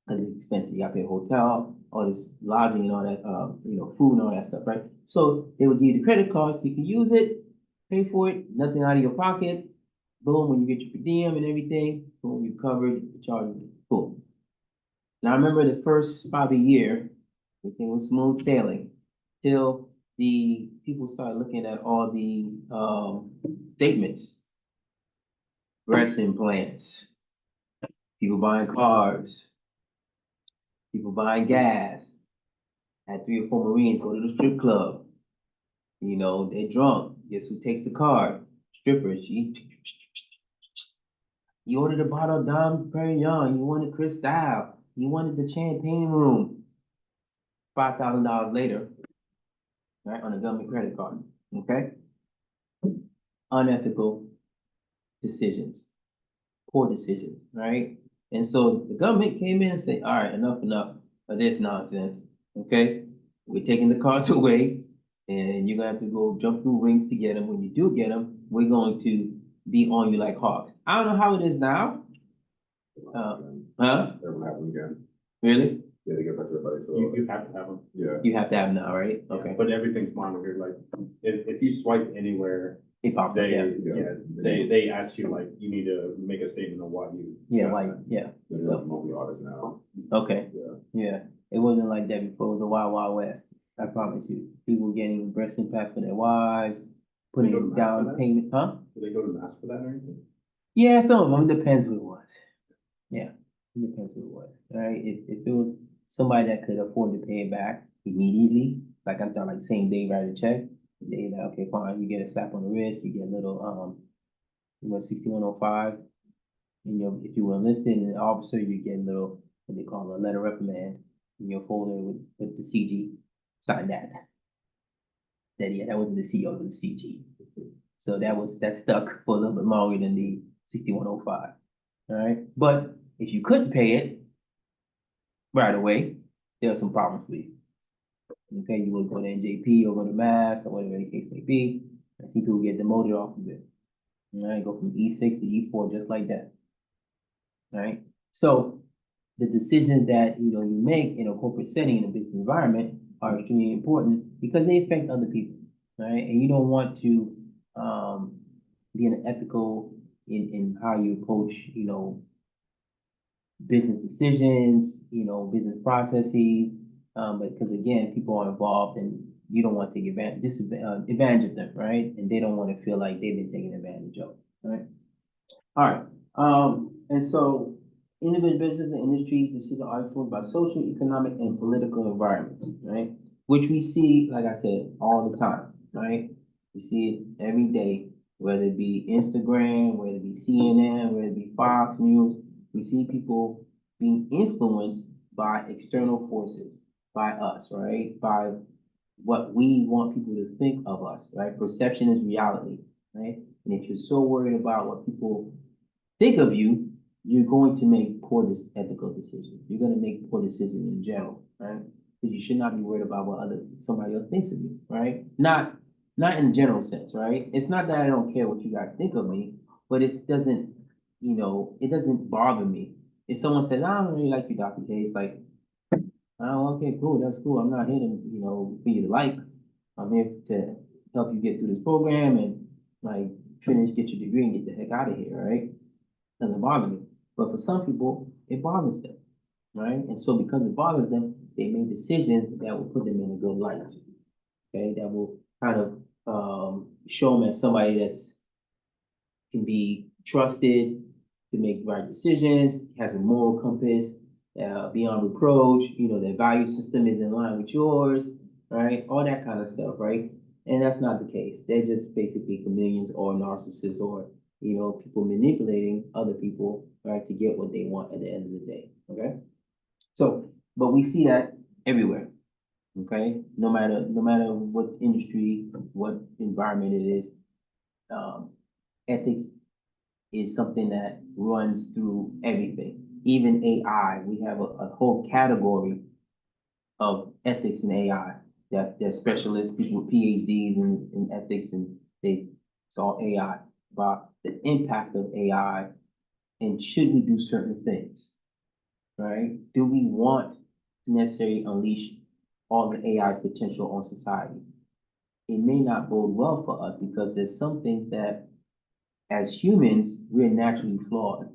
because it's expensive. You got to pay a hotel, all this lodging and all that, food and all that stuff, right? So they would give you the credit card so you can use it, pay for it, nothing out of your pocket. Boom, when you get your per diem and everything, boom, you covered, the charges, boom. Now I remember the first probably year, everything was smooth sailing till the people started looking at all the statements, breast implants, people buying cars, people buying gas. Had 3 or 4 Marines go to the strip club. They're drunk. Guess who takes the card? Stripper. You ordered a bottle of Dom Perignon. You wanted Cristal. You wanted the champagne room. $5,000 later, right, on a government credit card. Okay? Unethical decisions. Poor decisions, right? And so the government came in and said, all right, enough of this nonsense. Okay? We're taking the cards away, and you're gonna have to go jump through rings to get them. When you do get them, we're going to be on you like hawks. I don't know how it is now. Huh? Everyone has them again. Really? Yeah, they get back to everybody, so. You have to have them. Yeah. You have to have them now, right? Okay. But everything's monitored, like, if you swipe anywhere, It pops up, yeah. they ask you, like, you need to make a statement of why you. Yeah, like, yeah. They're doing monthly audits now. Okay. Yeah. Yeah. It wasn't like that before. It was the Wild Wild West. I promise you. People getting breast implants for their wives, They go to putting mass for down that? payment, huh? Do they go to mass for that or anything? Yeah, some of them. Depends who it was. Yeah, it depends who it was. All right. If it was somebody that could afford to pay it back immediately, like I'm talking like same day write a check, they like, okay, fine, you get a slap on the wrist, you get a little 6105. If you were enlisted and an officer, you get a little what they call a letter reprimand in your folder with the CG. Sign that. That wasn't the CEO, it was the CG. So that stuck for a little bit longer than the 6105. All right. But if you couldn't pay it right away, there are some problems for you. Okay, you will go to NJP or go to Mass or whatever the case may be. I see people get demoted off of it. All right, go from E6 to E4 just like that. All right. So the decisions that you make in a corporate setting in a business environment are extremely important because they affect other people, right? And you don't want to be unethical in how you approach, business decisions, business processes, because again, people are involved and you don't want to take advantage of them, right? And they don't want to feel like they've been taken advantage of, right? All right. And so individual business and industry decisions are influenced by social, economic, and political environments, right? Which we see, like I said, all the time, right? We see it every day, whether it be Instagram, whether it be CNN, whether it be Fox News. We see people being influenced by external forces, by us, right? By what we want people to think of us, right? Perception is reality, right? And if you're so worried about what people think of you, you're going to make poor ethical decisions. You're going to make poor decisions in general, right? Because you should not be worried about what somebody else thinks of you, right? Not in a general sense, right? It's not that I don't care what you guys think of me, but it doesn't, it doesn't bother me. If someone says, I don't really like you, Dr. K, it's like, oh, okay, cool, that's cool. I'm not here to, for you to like. I'm here to help you get through this program and like get your degree and get the heck out of here, right? Doesn't bother me. But for some people, it bothers them, right? And so because it bothers them, they make decisions that will put them in a good light, okay? That will kind of show them as somebody that's can be trusted to make right decisions, has a moral compass, beyond reproach, their value system is in line with yours, right? All that kind of stuff, right? And that's not the case. They're just basically chameleons or narcissists or, people manipulating other people, right, to get what they want at the end of the day, okay? So, but we see that everywhere, okay? No matter what industry, what environment it is, ethics is something that runs through everything. Even AI, we have a whole category of ethics in AI that specialists, people with PhDs in ethics, and they saw AI about the impact of AI and should we do certain things, right? Do we want to necessarily unleash all the AI's potential on society? It may not bode well for us because there's some things that as humans, we're naturally flawed,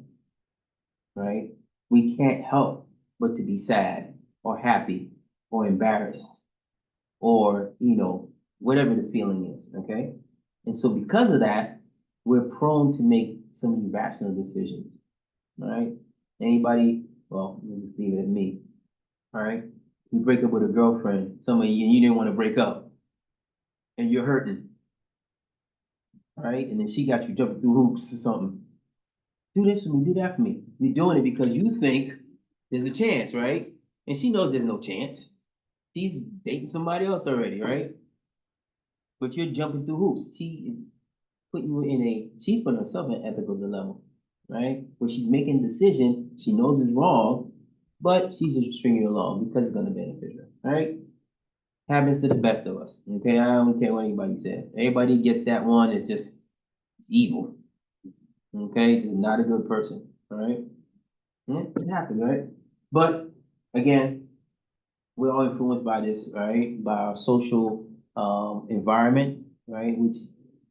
right? We can't help but to be sad or happy or embarrassed or, whatever the feeling is, okay? And so because of that, we're prone to make some irrational decisions, right? Anybody, well, let me just leave it at me, all right? You break up with a girlfriend, somebody you didn't want to break up, and you're hurting, right? And then she got you jumping through hoops or something. Do this for me, do that for me. You're doing it because you think there's a chance, right? And she knows there's no chance. She's dating somebody else already, right? But you're jumping through hoops. She is putting you she's putting herself in an ethical dilemma, right? Where she's making a decision, she knows it's wrong, but she's just stringing you along because it's gonna benefit her, right? Happens to the best of us, okay? I don't care what anybody says. Everybody gets that one, it's evil, okay? Just not a good person, all right? Yeah, it happens, right? But again, we're all influenced by this, right? By our social environment, right? Which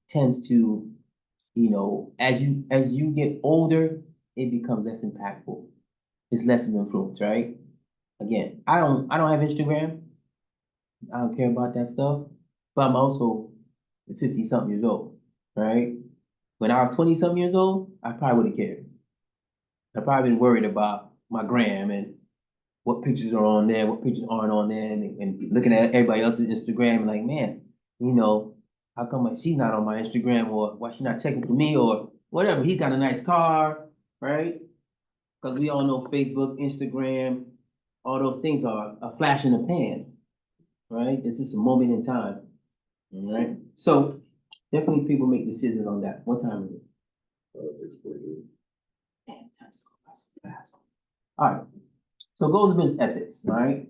tends to, as you get older, it becomes less impactful. It's less of influence, right? Again, I don't have Instagram. I don't care about that stuff. But I'm also 50 something years old, right? When I was 20 something years old, I probably would have cared. I probably been worried about my gram and what pictures are on there, what pictures aren't on there, and looking at everybody else's Instagram and like, man, how come she's not on my Instagram or why she not checking for me or whatever. He's got a nice car, right? Because we all know Facebook, Instagram, all those things are a flash in the pan, right? This is a moment in time, all right? So definitely people make decisions on that. What time is it? 6:43. Damn, time just goes by so fast. All right, so goals of business ethics, all right?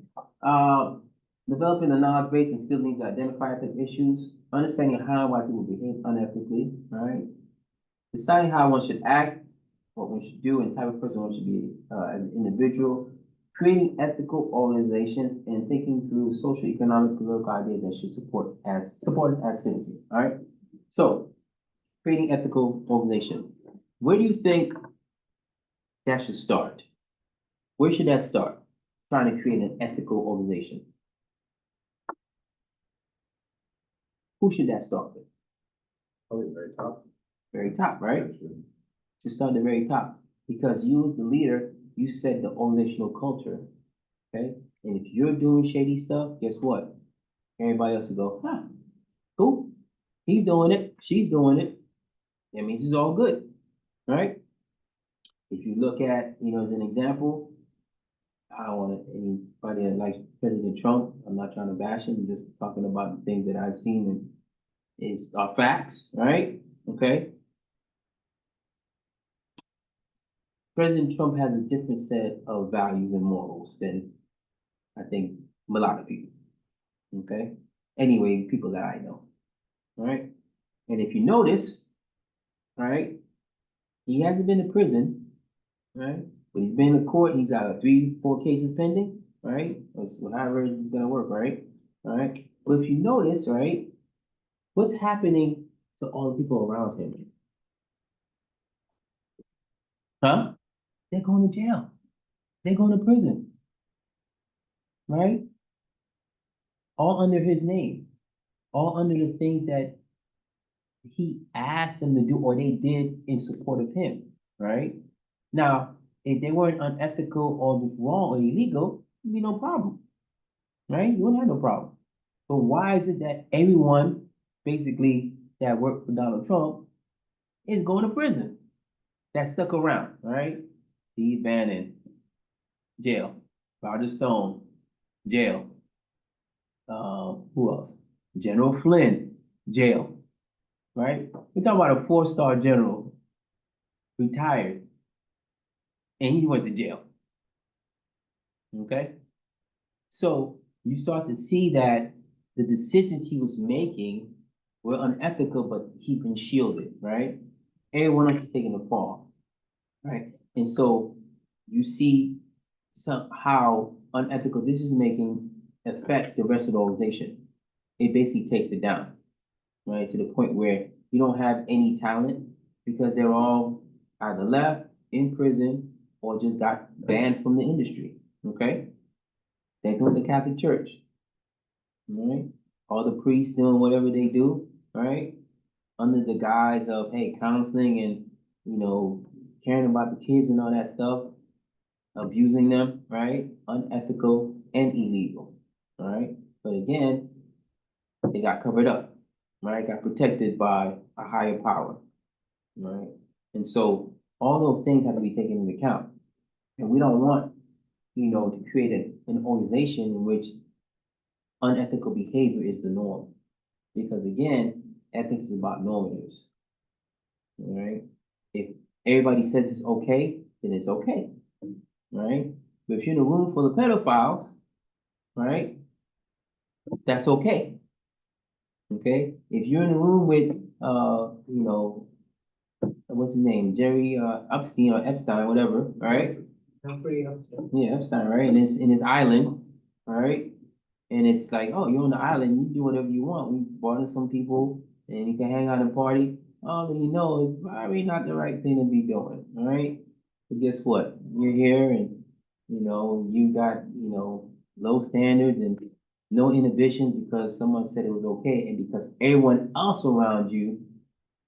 Developing a knowledge base and still needs to identify ethical issues, understanding how and why people behave unethically, all right? Deciding how one should act, what one should do, and type of person one should be as an individual, creating ethical organizations, and thinking through social, economic, political ideas that should supported as citizens. All right. So, creating ethical organization. Where do you think that should start? Where should that start? Trying to create an ethical organization. Who should that start with? Probably the very top. Very top, right? Actually. To start at the very top, because you as the leader, you set the organizational culture, okay? And if you're doing shady stuff, guess what? Everybody else will go, huh, cool. He's doing it, she's doing it. That means it's all good, right? If you look at, as an example, I don't want anybody that likes President Trump. I'm not trying to bash him. I'm just talking about the things that I've seen and are facts, right? Okay. President Trump has a different set of values and morals than I think a lot of people. Okay. Anyway, people that I know. All right. And if you notice, all right, he hasn't been to prison, right? But he's been to court. He's got 3, 4 cases pending, right? Or however it's gonna work, right? All right. But if you notice, right, what's happening to all the people around him? Huh? They're going to jail. They're going to prison, right? All under his name, all under the things that he asked them to do or they did in support of him, right? Now, if they weren't unethical or just wrong or illegal, it'd be no problem, right? You wouldn't have no problem. But why is it that everyone basically that worked for Donald Trump is going to prison? That stuck around, right? Steve Bannon, jail. Roger Stone, jail. Who else? General Flynn, jail. Right? We're talking about a 4-star general, retired, and he went to jail. Okay? So you start to see that the decisions he was making were unethical, but he's been shielded, right? Everyone else is taking the fall, right? And so you see how unethical decision making affects the rest of the organization. It basically takes it down, right? To the point where you don't have any talent because they're all either left in prison or just got banned from the industry. Okay? Same thing with the Catholic Church. All right? All the priests doing whatever they do, right? Under the guise of hey, counseling and caring about the kids and all that stuff, abusing them, right? Unethical and illegal. All right. But again, they got covered up, right? Got protected by a higher power, right? And so all those things have to be taken into account. And we don't want, to create an organization in which unethical behavior is the norm. Because again, ethics is about normatives, all right? If everybody says it's okay, then it's okay, right? But if you're in a room full of pedophiles, right, that's okay. Okay? If you're in a room with what's his name? Jerry Epstein or Epstein, whatever, right? I'm pretty upset. Yeah, Epstein, right? And it's in his island, all right? And it's like, oh, you're on the island, you do whatever you want. We brought in some people and you can hang out and party. Oh, then it's probably not the right thing to be doing, all right? But guess what? You're here and you got, low standards and no inhibitions because someone said it was okay and because everyone else around you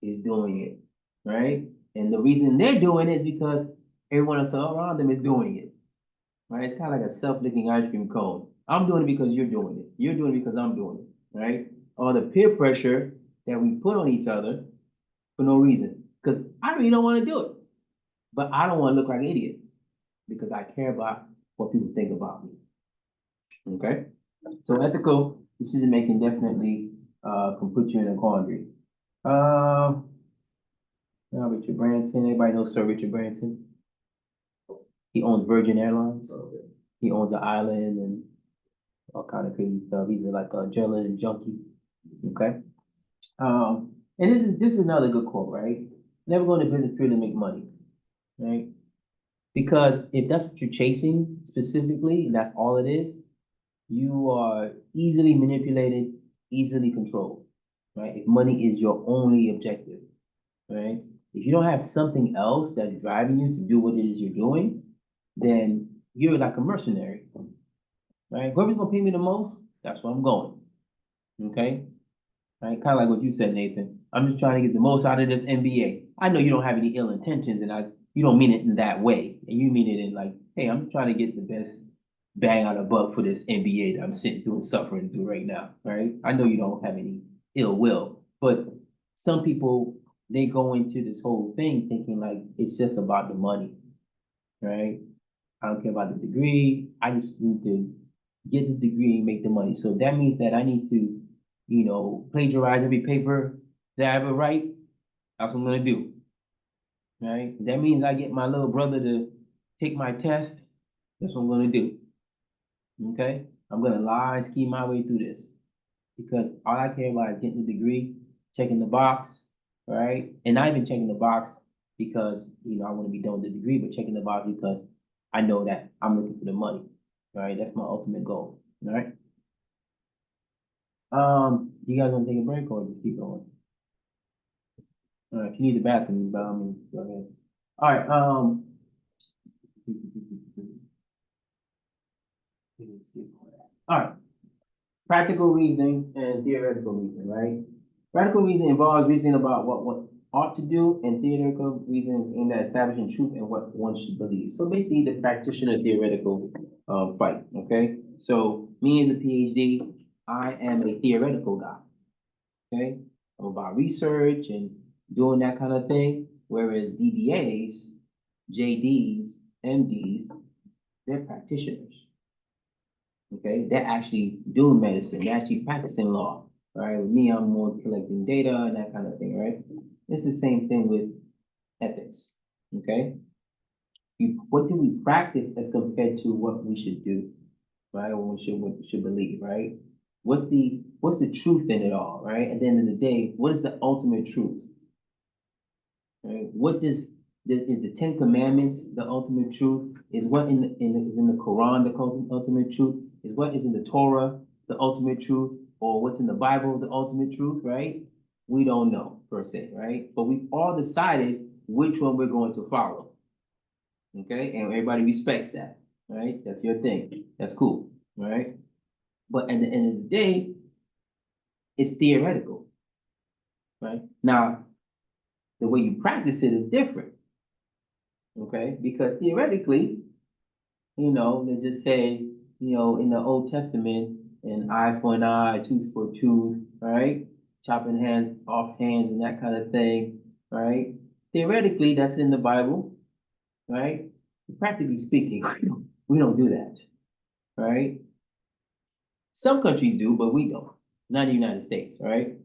is doing it, right? And the reason they're doing it is because everyone else around them is doing it, right? It's kind of like a self-licking ice cream cone. I'm doing it because you're doing it. You're doing it because I'm doing it, right? All the peer pressure that we put on each other for no reason. Because I really don't want to do it, but I don't want to look like an idiot. because I care about what people think about me. Okay? So ethical decision making definitely can put you in a quandary. Now Richard Branson, everybody knows Sir Richard Branson. He owns Virgin Airlines. Okay. He owns an island and all kind of crazy stuff. He's like a adrenaline junkie. Okay. And this is another good quote, right? Never go into business purely to make money, right? Because if that's what you're chasing specifically, and that's all it is, you are easily manipulated, easily controlled, right? If money is your only objective, right? If you don't have something else that's driving you to do what it is you're doing, then you're like a mercenary, right? Whoever's gonna pay me the most, that's where I'm going, okay? Right? Kind of like what you said, Nathan. I'm just trying to get the most out of this NBA. I know you don't have any ill intentions, and you don't mean it in that way, and you mean it in like, hey, I'm trying to get the best bang out of buck for this NBA that I'm sitting through and suffering through right now, right? I know you don't have any ill will, but some people they go into this whole thing thinking like it's just about the money, right? I don't care about the degree. I just need to get the degree and make the money. So that means that I need to, plagiarize every paper that I ever write. That's what I'm gonna do. Right? That means I get my little brother to take my test. That's what I'm gonna do. Okay? I'm gonna lie, ski my way through this. Because all I care about is getting the degree, checking the box, right? And not even checking the box because I want to be done with the degree, but checking the box because I know that I'm looking for the money, right? That's my ultimate goal, all right? You guys want to take a break or just keep going? All right, if you need the bathroom, by all means, go ahead. All right, all right. Practical reasoning and theoretical reasoning, right? Practical reasoning involves reasoning about what ought to do, and theoretical reasoning in that establishing truth and what one should believe. So basically, the practitioner theoretical fight. Okay, so me as a PhD, I am a theoretical guy. Okay, I'm about research and doing that kind of thing. Whereas DBAs, JDs, MDs, they're practitioners. Okay, they're actually doing medicine, they're actually practicing law. Right, with me, I'm more collecting data and that kind of thing, right? It's the same thing with ethics. Okay, what do we practice as compared to what we should do, right? Or what we should believe, right? What's the truth in it all, right? At the end of the day, what is the ultimate truth? Right? What is the Ten Commandments the ultimate truth? Is what is in the Quran the ultimate truth? Is what is in the Torah the ultimate truth? Or what's in the Bible the ultimate truth, right? We don't know per se, right? But we've all decided which one we're going to follow. Okay, and everybody respects that, right? That's your thing. That's cool, right? But at the end of the day, it's theoretical, right? Now, the way you practice it is different, okay? Because theoretically, they just say, in the Old Testament, an eye for an eye, tooth for a tooth, right? Chopping hands off hands and that kind of thing, right? Theoretically, that's in the Bible, right? Practically speaking, we don't do that, right? Some countries do, but we don't. Not the United States, right?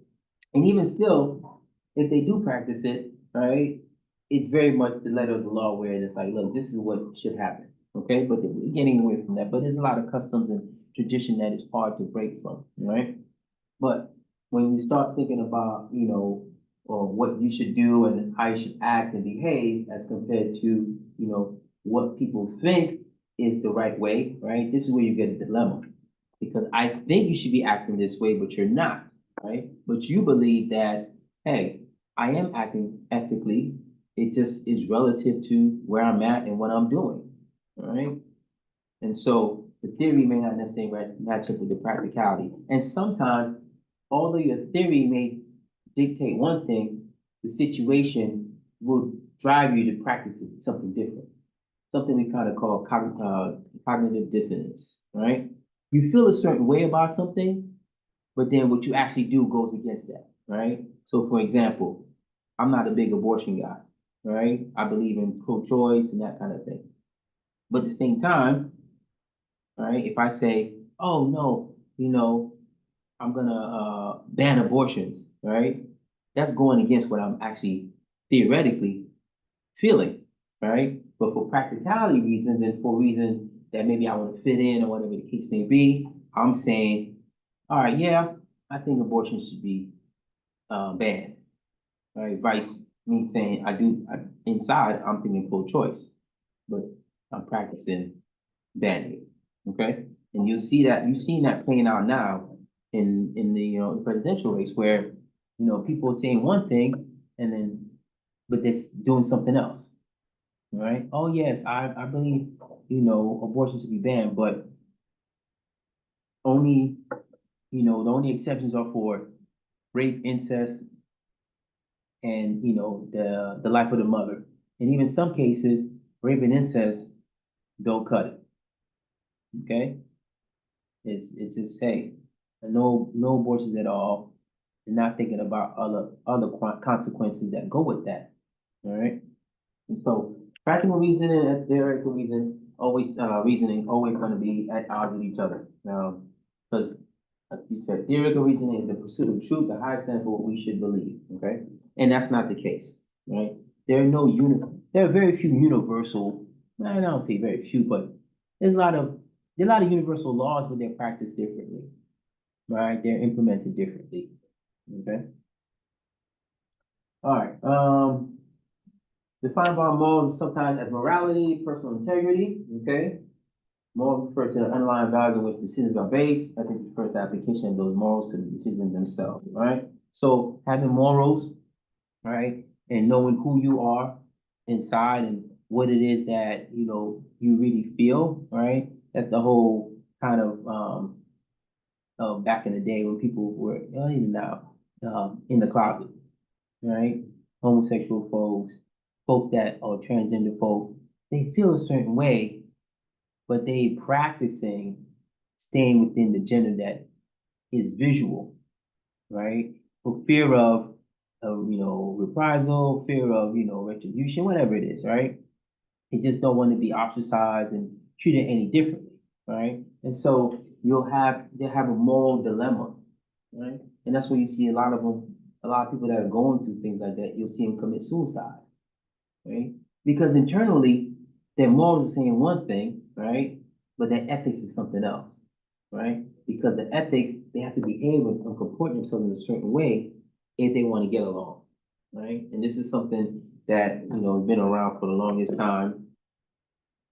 And even still, if they do practice it, right, it's very much the letter of the law where it's like, look, this is what should happen. Okay, but we're getting away from that. But there's a lot of customs and tradition that is hard to break from, right? But when you start thinking about, or what you should do and how you should act and behave as compared to, what people think is the right way, right? This is where you get a dilemma. Because I think you should be acting this way, but you're not, right? But you believe that, hey, I am acting ethically. It just is relative to where I'm at and what I'm doing, all right? And so the theory may not necessarily match up with the practicality. And sometimes, although your theory may dictate one thing, the situation will drive you to practice something different. Something we kind of call cognitive dissonance, right? You feel a certain way about something, but then what you actually do goes against that, right? So for example, I'm not a big abortion guy, right? I believe in pro-choice and that kind of thing. But at the same time, right, if I say, oh, no, I'm gonna, ban abortions, right? That's going against what I'm actually theoretically feeling, right? But for practicality reasons and for reasons that maybe I want to fit in or whatever the case may be, I'm saying, all right, yeah, I think abortion should be banned. Right? Vice me saying inside I'm thinking pro-choice, but I'm practicing banning it. Okay, and you've seen that playing out now in the presidential race where people are saying one thing and then but they're doing something else. Right? Oh yes, I believe abortion should be banned, but only the only exceptions are for rape, incest, and the life of the mother. And even some cases, rape and incest don't cut it. Okay, it's just say no abortions at all, and not thinking about other consequences that go with that. All right, and so practical reasoning and theoretical reasoning always going to be at odds with each other. Because like you said, theoretical reasoning is the pursuit of truth, the highest standard for what we should believe. Okay, and that's not the case, right? There are very few universal. I don't say very few, but there's a lot of universal laws, but they're practiced differently, right? They're implemented differently. Okay. All right. Defined by morals sometimes as morality, personal integrity. Okay. Morals refer to the underlying values on which decisions are based. I think refers to application of those morals to the decisions themselves, right? So having morals, right, and knowing who you are inside and what it is that you really feel, right? That's the whole kind of back in the day when people were even now in the closet, right? Homosexual folks, folks that are transgender folks, they feel a certain way, but they practicing staying within the gender that is visual, right? For fear of reprisal, fear of retribution, whatever it is, right? They just don't want to be ostracized and treated any differently, right? And so they'll have a moral dilemma, right? And that's where you see a lot of people that are going through things like that, you'll see them commit suicide, right? Because internally, their morals are saying one thing, right? But their ethics is something else, right? Because the ethics, they have to behave and comport themselves in a certain way if they want to get along, right? And this is something that, has been around for the longest time,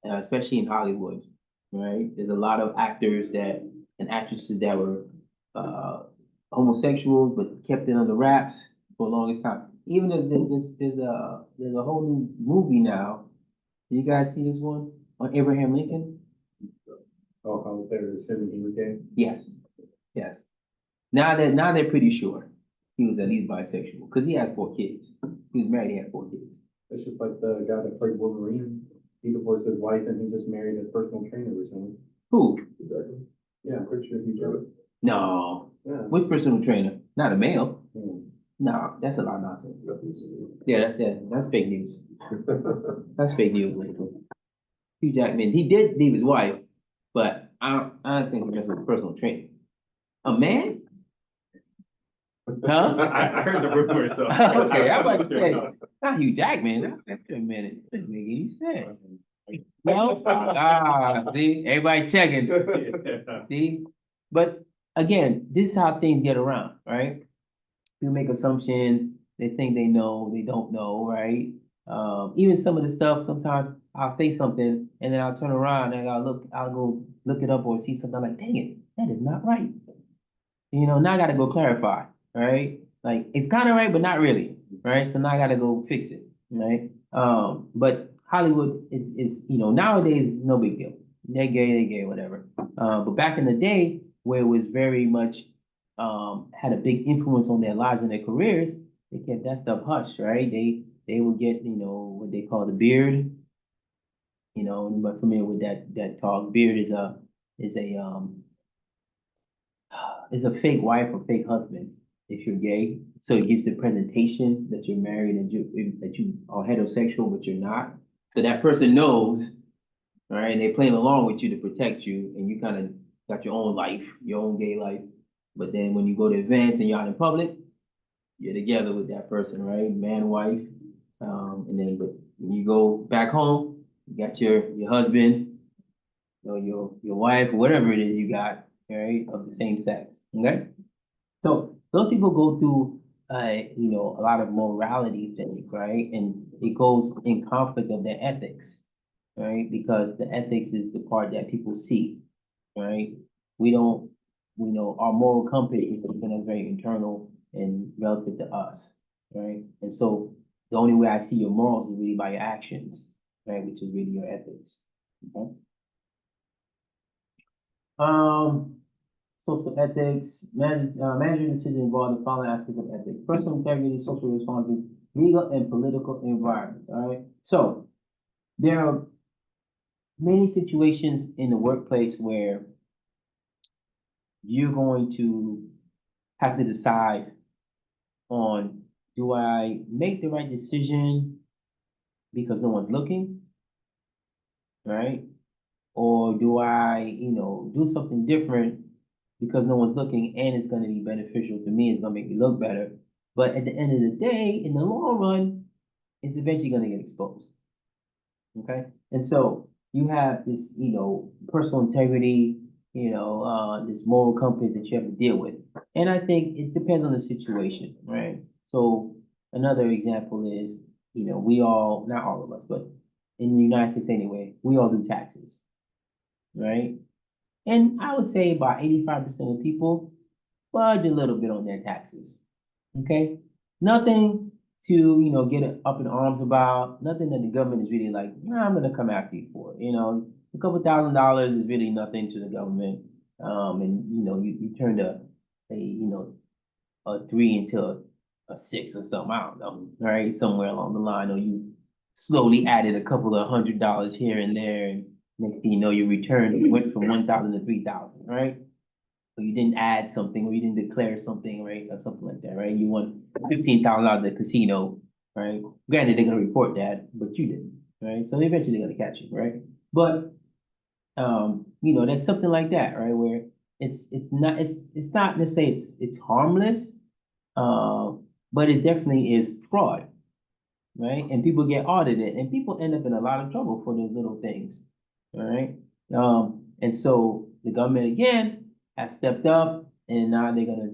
especially in Hollywood, right? There's a lot of actors and actresses that were uh, homosexuals but kept it under wraps for the longest time. Even there's a whole new movie now. Did you guys see this one on Abraham Lincoln? Oh, how they were assuming he was gay? Yes, yes. Now they're pretty sure he was at least bisexual because he had 4 kids. He was married, he had 4 kids. It's just like the guy that played Wolverine. He divorced his wife and he just married his personal trainer recently. Who? Exactly. Yeah, I'm pretty sure he did it. No. Yeah. Which personal trainer? Not a male. Hmm. No, that's a lot of nonsense. That's what you Yeah, that's fake news. That's fake news, Lincoln. Hugh Jackman, he did leave his wife, but I don't think that's a personal trainer. A man? Huh? I heard the rumor, so. Okay, I'm about to say, not Hugh Jackman. Wait a minute. That doesn't make any sense. No? See, everybody checking. Yeah. See? But again, this is how things get around, right? People make assumptions, they think they know, they don't know, right? Even some of the stuff, sometimes I'll say something and then I'll turn around and I'll go look it up or see something like, dang it, that is not right. Now I gotta go clarify, right? Like it's kind of right, but not really, right? So now I gotta go fix it, right? But Hollywood is nowadays no big deal. They're gay, whatever. But back in the day, where it was very much had a big influence on their lives and their careers, they kept that stuff hush, right? They would get what they call the beard. Anybody familiar with that talk? Beard is a is a fake wife or fake husband if you're gay. So it gives the presentation that you're married and that you are heterosexual, but you're not. So that person knows all right? And they're playing along with you to protect you, and you kind of got your own life, your own gay life. But then when you go to events and you're out in public, you're together with that person, right? Man, wife. And then but when you go back home, you got your husband, your wife, whatever it is you got, right, of the same sex. Okay? So those people go through a lot of morality things, right? And it goes in conflict of their ethics, right? Because the ethics is the part that people see, right? We don't, our moral compass is something that's very internal and relative to us, right? And so the only way I see your morals is really by your actions, right? Which is really your ethics. Okay? Um, Social ethics, management decisions involve the following aspects of ethics: personal integrity, social responsibility, legal and political environment. All right. So there are many situations in the workplace where you're going to have to decide on, do I make the right decision because no one's looking, right? Or do I, do something different because no one's looking and it's going to be beneficial to me, it's going to make me look better. But at the end of the day, in the long run, it's eventually going to get exposed. Okay. And so you have this, personal integrity, this moral compass that you have to deal with. And I think it depends on the situation, right? So another example is, we all, not all of us, but in the United States anyway, we all do taxes, right? And I would say about 85% of people fudge a little bit on their taxes. Okay? Nothing to, get up in arms about, nothing that the government is really like, nah, I'm gonna come after you for. A couple $1,000 is really nothing to the government. And you turned a three into a six or something, I don't know, right? Somewhere along the line, or you slowly added a couple of $100 here and there, and next thing you know, your return went from 1,000 to 3,000, right? Or you didn't add something, or you didn't declare something, right? Or something like that, right? You won $15,000 at the casino, right? Granted, they're gonna report that, but you didn't, right? So eventually they're gonna catch you, right? But there's something like that, right? Where it's not necessarily it's harmless, uh, but it definitely is fraud, right? And people get audited, and people end up in a lot of trouble for those little things, all right? And so the government again has stepped up, and now they're gonna,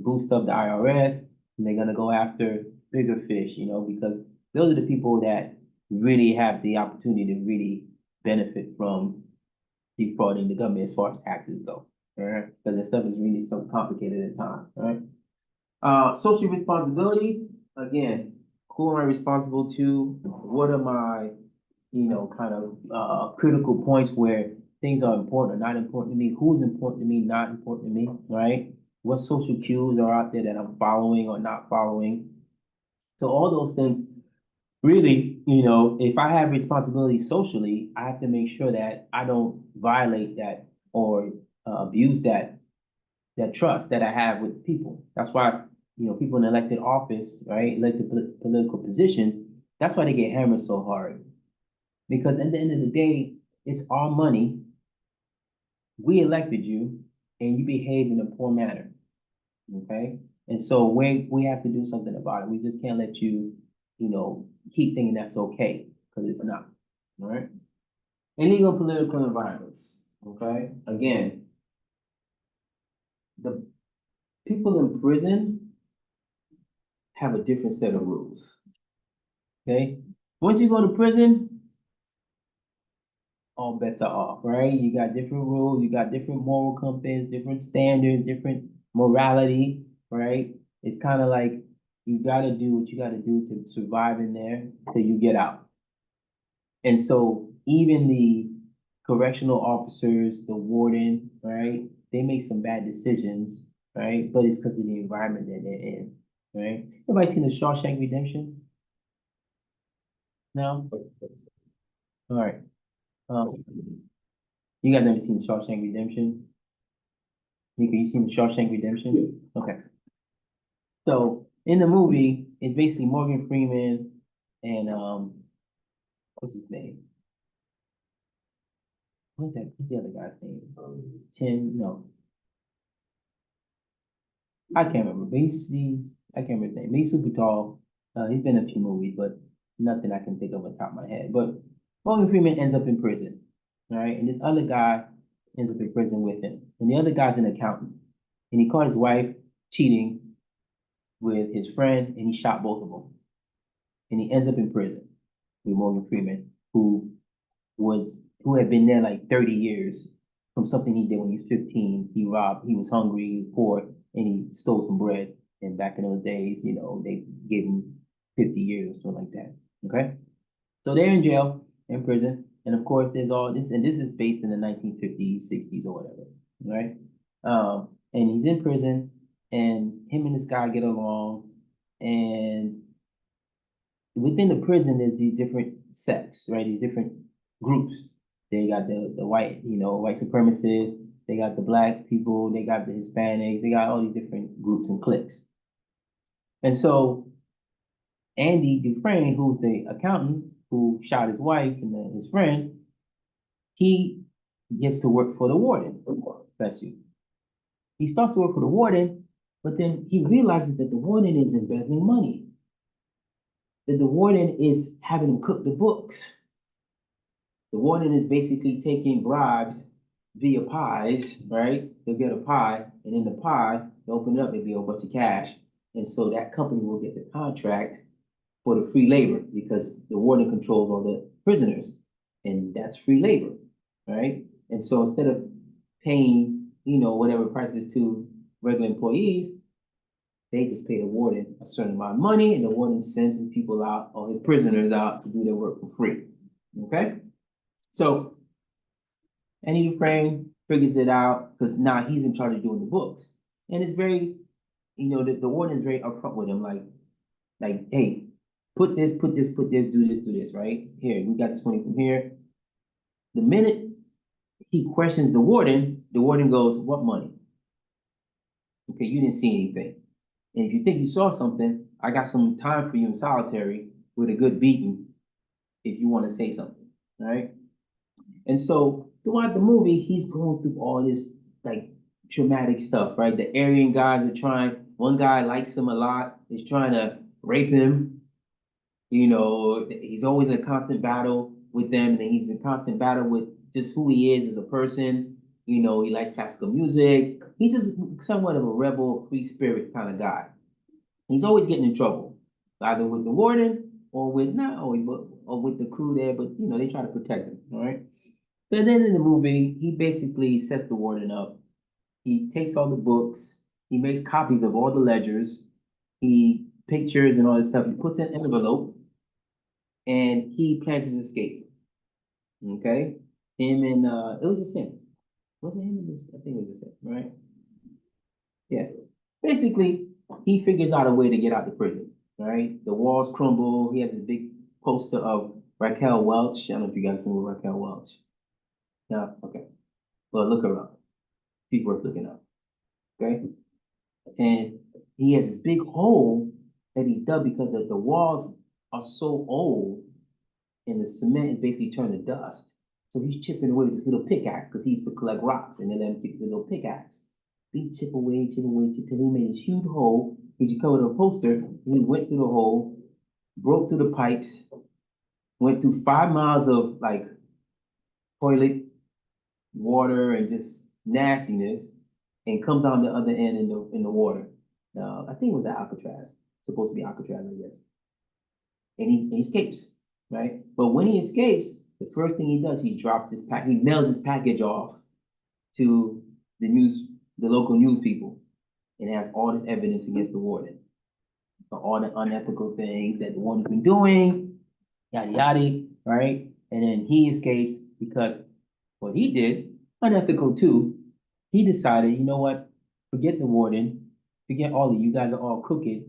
boost up the IRS, and they're gonna go after bigger fish, because those are the people that really have the opportunity to really benefit from defrauding the government as far as taxes go, all right? Because that stuff is really so complicated at times, all right? Social responsibility, again, who am I responsible to? What are my, kind of critical points where things are important or not important to me? Who's important to me, not important to me, right? What social cues are out there that I'm following or not following? So all those things, really, if I have responsibility socially, I have to make sure that I don't violate that or abuse that trust that I have with people. That's why, people in elected office, right, elected political positions, that's why they get hammered so hard. Because at the end of the day, it's our money. We elected you, and you behave in a poor manner. Okay? And so we have to do something about it. We just can't let you, keep thinking that's okay, because it's not. All right? Illegal political environments. Okay? Again, the people in prison have a different set of rules. Okay? Once you go to prison, all bets are off, right? You got different rules, you got different moral compass, different standards, different morality, right? It's kind of like you gotta do what you gotta do to survive in there till you get out. And so even the correctional officers, the warden, right? They make some bad decisions, right? But it's because of the environment that they're in, right? Everybody seen the Shawshank Redemption? No? All right. You guys never seen Shawshank Redemption? Nika, you seen the Shawshank Redemption? Okay. So in the movie, it's basically Morgan Freeman and what's his name? What's the other guy's name? Tim, no. I can't remember. I can't remember his name. He's super tall. He's been in a few movies, but nothing I can think of on the top of my head. But Morgan Freeman ends up in prison, all right? And this other guy ends up in prison with him. And the other guy's an accountant. And he caught his wife cheating with his friend, and he shot both of them. And he ends up in prison with Morgan Freeman, who had been there like 30 years from something he did when he was 15. He was hungry, he was poor, and he stole some bread. And back in those days, they gave him 50 years or something like that. Okay? So they're in jail, in prison, and of course there's all this, and this is based in the 1950s, 60s, or whatever, right? And he's in prison, and him and this guy get along, and within the prison there's these different sects, right? These different groups. They got the white, white supremacists, they got the black people, they got the Hispanics, they got all these different groups and cliques. And so Andy Dufresne, who's the accountant who shot his wife and his friend, he gets to work for the warden. Bless you. He starts to work for the warden, but then he realizes that the warden is embezzling money. That the warden is having him cook the books. The warden is basically taking bribes via pies, right? They'll get a pie, and in the pie, they'll open it up, there'll be a bunch of cash. And so that company will get the contract for the free labor because the warden controls all the prisoners, and that's free labor, right? And so instead of paying, whatever prices to regular employees, they just pay the warden a certain amount of money, and the warden sends his people out or his prisoners out to do their work for free. Okay? So Andy Dufresne figures it out because now he's in charge of doing the books. And it's very, the warden is very upfront with him, like, hey, put this, do this, right? Here, we got this money from here. The minute he questions the warden goes, what money? Okay, you didn't see anything. And if you think you saw something, I got some time for you in solitary with a good beating if you want to say something, all right? And so throughout the movie, he's going through all this like traumatic stuff, right? The Aryan guys are one guy likes him a lot, is trying to rape him. He's always in a constant battle with them, and then he's in constant battle with just who he is as a person. He likes classical music. He's just somewhat of a rebel, free spirit kind of guy. He's always getting in trouble, either with the warden or not always, or with the crew there, but they try to protect him, all right? So then in the movie, he basically sets the warden up. He takes all the books, he makes copies of all the ledgers, he pictures and all this stuff, he puts in an envelope, and he plans his escape. Okay? Him and it was just him. Wasn't him in this? I think it was just him, right? Yeah. Basically, he figures out a way to get out of prison, right? The walls crumble. He has a big poster of Raquel Welch. I don't know if you guys remember Raquel Welch. No? Okay. Well, look her up. She's worth looking up. Okay? And he has this big hole that he's dug because the walls are so old and the cement is basically turned to dust. So he's chipping away with this little pickaxe because he used to collect rocks and then let him take the little pickaxe. He chip away till he made this huge hole. He covered a poster. He went through the hole, broke through the pipes, went through 5 miles of like toilet water and just nastiness, and comes out the other end in the water. I think it was at Alcatraz. Supposed to be Alcatraz, I guess. And he escapes, right? But when he escapes, the first thing he does, he mails his package off to the local news people, and has all this evidence against the warden. For all the unethical things that the warden's been doing, yada yada, right? And then he escapes because what he did, unethical too, he decided, you know what, forget the warden, forget all of you guys are all crooked.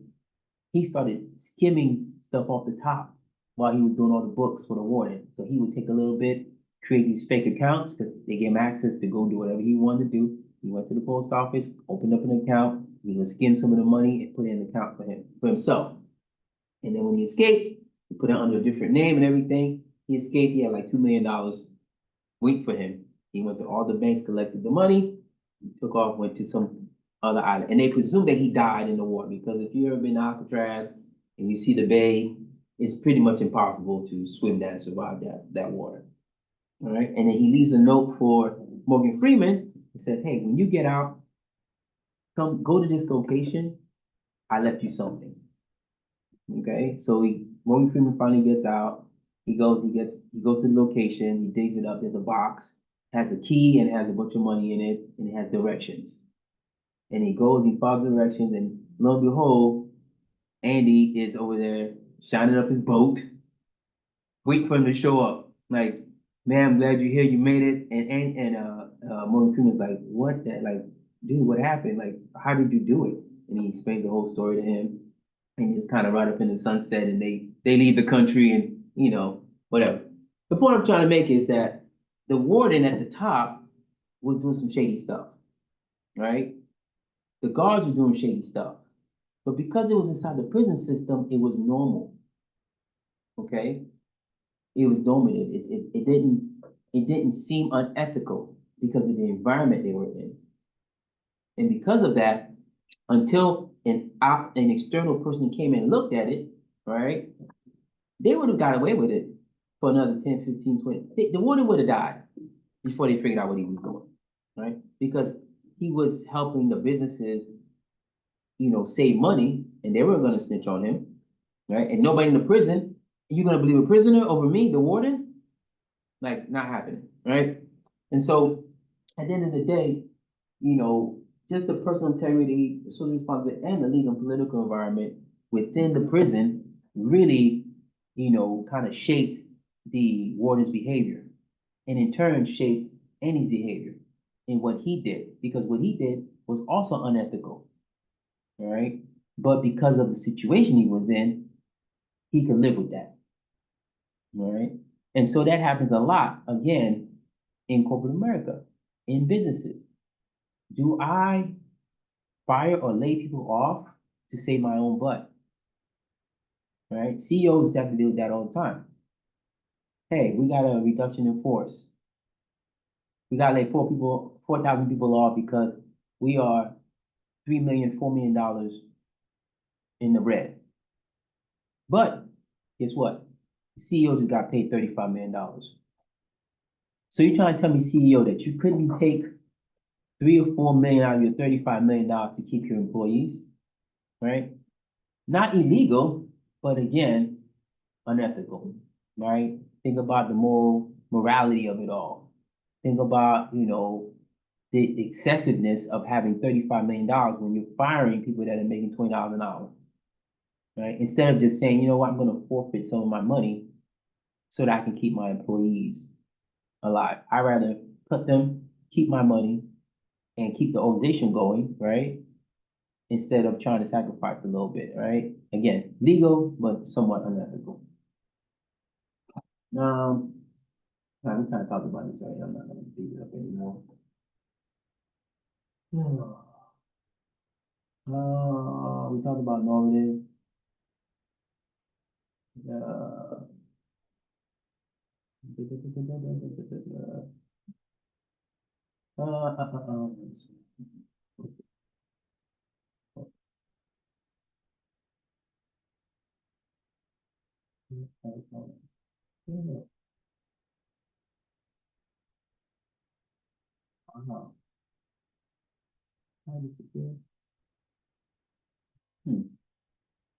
He started skimming stuff off the top while he was doing all the books for the warden. So he would take a little bit, create these fake accounts because they gave him access to go do whatever he wanted to do. He went to the post office, opened up an account, he would skim some of the money and put in an account for himself. And then when he escaped, he put it under a different name and everything. He escaped, he had like $2 million wait for him He went to all the banks, collected the money, took off, went to some other island, and they presume that he died in the water, because if you ever been to Alcatraz and you see the bay, it's pretty much impossible to swim that and survive that water. All right, and then he leaves a note for Morgan Freeman. He says, "Hey, when you get out, go to this location. I left you something." Okay, so Morgan Freeman finally gets out. He goes to the location. He digs it up. There's a box, has a key, and has a bunch of money in it, and it has directions. And he goes, he follows the directions, and lo and behold, Andy is over there shining up his boat, waiting for him to show up. Like, man, I'm glad you're here. You made it. And Morgan Freeman's like, what? That like, dude, what happened? Like, how did you do it? And he explains the whole story to him. And it's kind of right up in the sunset, and they leave the country, and whatever. The point I'm trying to make is that the warden at the top was doing some shady stuff, right? The guards were doing shady stuff, but because it was inside the prison system, it was normal. Okay, it was normative. It didn't seem unethical because of the environment they were in, and because of that, until an external person came in and looked at it, right? They would have got away with it for another 10, 15, 20. The warden would have died before they figured out what he was doing, right? Because he was helping the businesses, save money, and they weren't going to snitch on him, right? And nobody in the prison, you're going to believe a prisoner over me, the warden? Like, not happening, right? And so, at the end of the day, just the personal integrity, the social responsibility, and the legal and political environment within the prison really, kind of shaped the warden's behavior, and in turn shaped Annie's behavior in what he did, because what he did was also unethical, all right? But because of the situation he was in, he could live with that, all right? And so that happens a lot, again, in corporate America, in businesses. Do I fire or lay people off to save my own butt? Right? CEOs have to deal with that all the time. Hey, we got a reduction in force. We got to lay 4,000 people off because we are $3 million, $4 million in the red. But guess what? The CEO just got paid $35 million. So you're trying to tell me, CEO, that you couldn't take 3 or 4 million out of your $35 million to keep your employees, right? Not illegal, but again, unethical, right? Think about the morality of it all. Think about, the excessiveness of having $35 million when you're firing people that are making $20 an hour, right? Instead of just saying, you know what, I'm going to forfeit some of my money so that I can keep my employees alive. I'd rather cut them, keep my money, and keep the organization going, right? Instead of trying to sacrifice a little bit, right? Again, legal, but somewhat unethical. We kind of talked about this already. I'm not going to beat it up anymore. We talked about normative.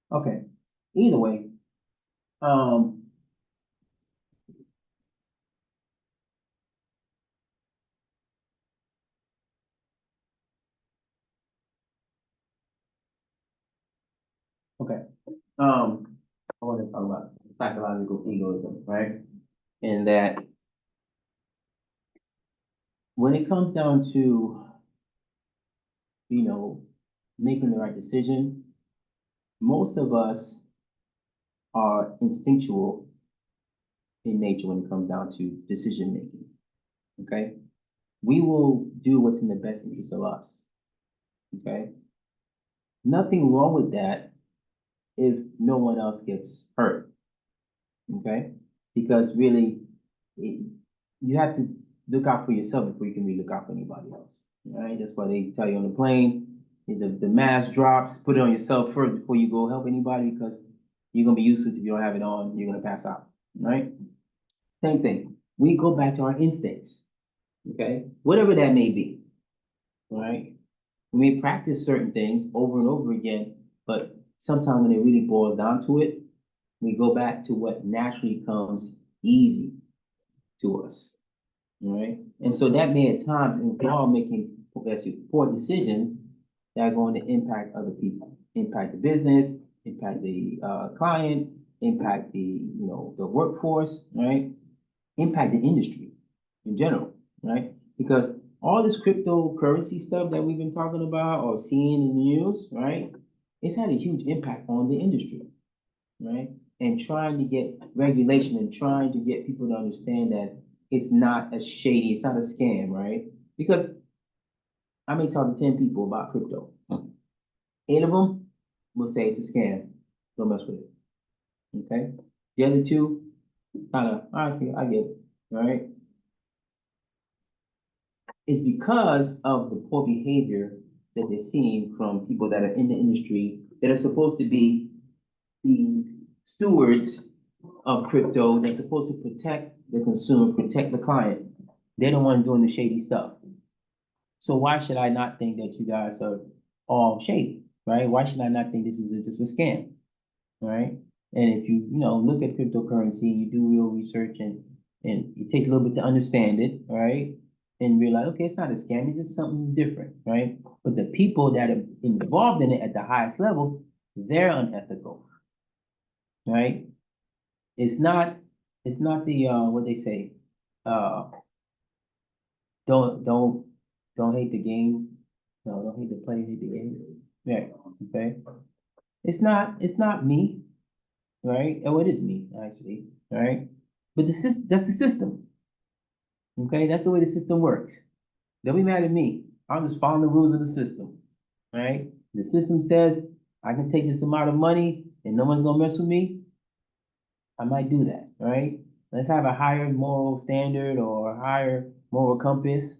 Okay. Either way, okay. I want to talk about psychological egoism, right? And that when it comes down to, making the right decision, most of us are instinctual in nature when it comes down to decision making. Okay? We will do what's in the best interest of us. Okay? Nothing wrong with that if no one else gets hurt. Okay? Because really, you have to look out for yourself before you can really look out for anybody else. All right, that's why they tell you on the plane, if the mask drops, put it on yourself first before you go help anybody, because you're gonna be useless if you don't have it on, you're gonna pass out, right? Same thing, we go back to our instincts, okay? Whatever that may be, all right? We may practice certain things over and over again, but sometimes when it really boils down to it, we go back to what naturally comes easy to us. All right. And so that may at times involve making poor decisions that are going to impact other people, impact the business, impact the client, impact the workforce, right? Impact the industry in general, right? Because all this cryptocurrency stuff that we've been talking about or seeing in the news, right? It's had a huge impact on the industry, right? And trying to get regulation and trying to get people to understand that it's not a shady, it's not a scam, right? Because I may talk to 10 people about crypto. 8 of them will say it's a scam. Don't mess with it. Okay? The other 2, kind of, all right, I get it. All right. It's because of the poor behavior that they're seeing from people that are in the industry that are supposed to be the stewards of crypto. They're supposed to protect the consumer, protect the client. They're the ones doing the shady stuff. So why should I not think that you guys are all shady, right? Why should I not think this is just a scam, right? And if you look at cryptocurrency, you do real research and it takes a little bit to understand it, right? And realize, okay, it's not a scam, it's just something different, right? But the people that are involved in it at the highest levels, they're unethical, right? It's not the what they say, uh don't hate the game. No, don't hate the player, hate the game. Yeah, okay. It's not me, right? Oh, it is me, actually, right? But that's the system. Okay, that's the way the system works. Don't be mad at me. I'm just following the rules of the system. Right? The system says I can take this amount of money and no one's gonna mess with me. I might do that, right? Let's have a higher moral standard or a higher moral compass.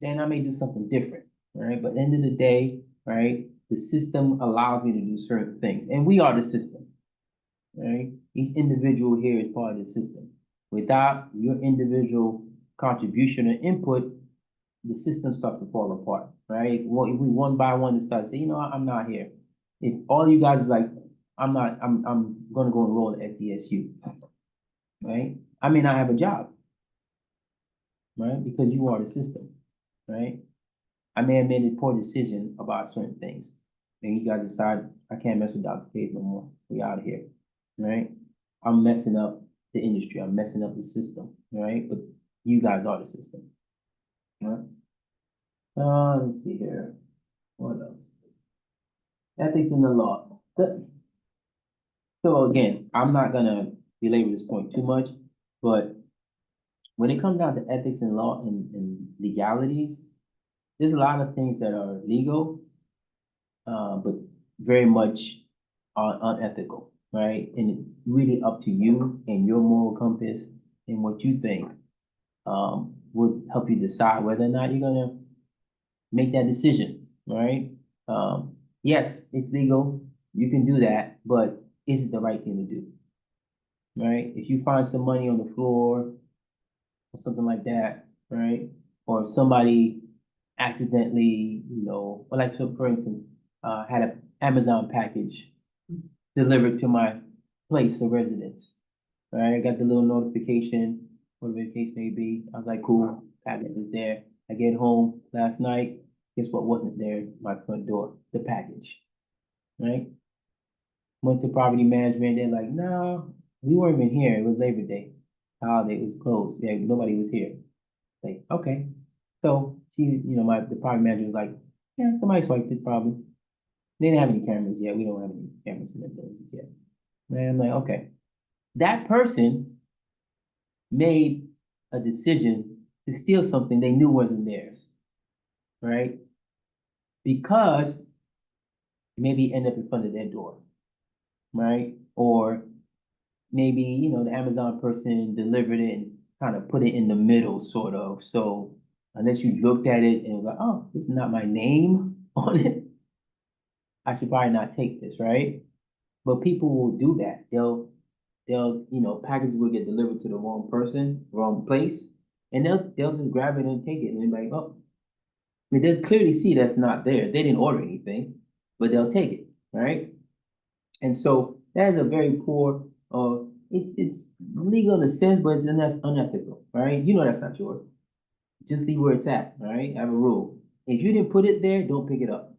Then I may do something different, right? But at the end of the day, right, the system allows me to do certain things. And we are the system, right? Each individual here is part of the system. Without your individual contribution or input, the system starts to fall apart, right? Well, if we one by one start to say, I'm not here. If all you guys is like, I'm gonna go enroll at SDSU, right? I may not have a job, right? Because you are the system, right? I may have made a poor decision about certain things. And you guys decide I can't mess with Dr. Cage no more. We out of here, right? I'm messing up the industry. I'm messing up the system, right? But you guys are the system, right? Let's see here. What else? Ethics in the law. So again, I'm not gonna belabor this point too much, but when it comes down to ethics in law and legalities, there's a lot of things that are legal, but very much unethical, right? And it's really up to you and your moral compass and what you think would help you decide whether or not you're gonna make that decision, right? Yes, it's legal, you can do that, but is it the right thing to do, right? If you find some money on the floor or something like that, right? Or if somebody accidentally, or like so for instance, had an Amazon package delivered to my place of residence, right? I got the little notification, whatever the case may be. I was like, cool, package is there. I get home last night, guess what wasn't there? My front door, the package, right? Went to property management, they're like, no, we weren't even here. It was Labor Day. Holiday was closed. Yeah, nobody was here. Like, okay. So she, the property manager was like, yeah, somebody swiped it probably. They didn't have any cameras yet. We don't have any cameras in the buildings yet. Man, I'm like, okay. That person made a decision to steal something they knew wasn't theirs, right? Because maybe it ended up in front of their door, right? Or maybe, the Amazon person delivered it and kind of put it in the middle, sort of. So unless you looked at it and was like, oh, this is not my name on it, I should probably not take this, right? But people will do that. They'll, packages will get delivered to the wrong person, wrong place, and they'll just grab it and take it, and they're like, oh, I mean, they'll clearly see that's not there. They didn't order anything, but they'll take it, right? And so that is a very poor, it's legal in a sense, but it's unethical, right? You know that's not yours. Just leave where it's at, all right? I have a rule. If you didn't put it there, don't pick it up.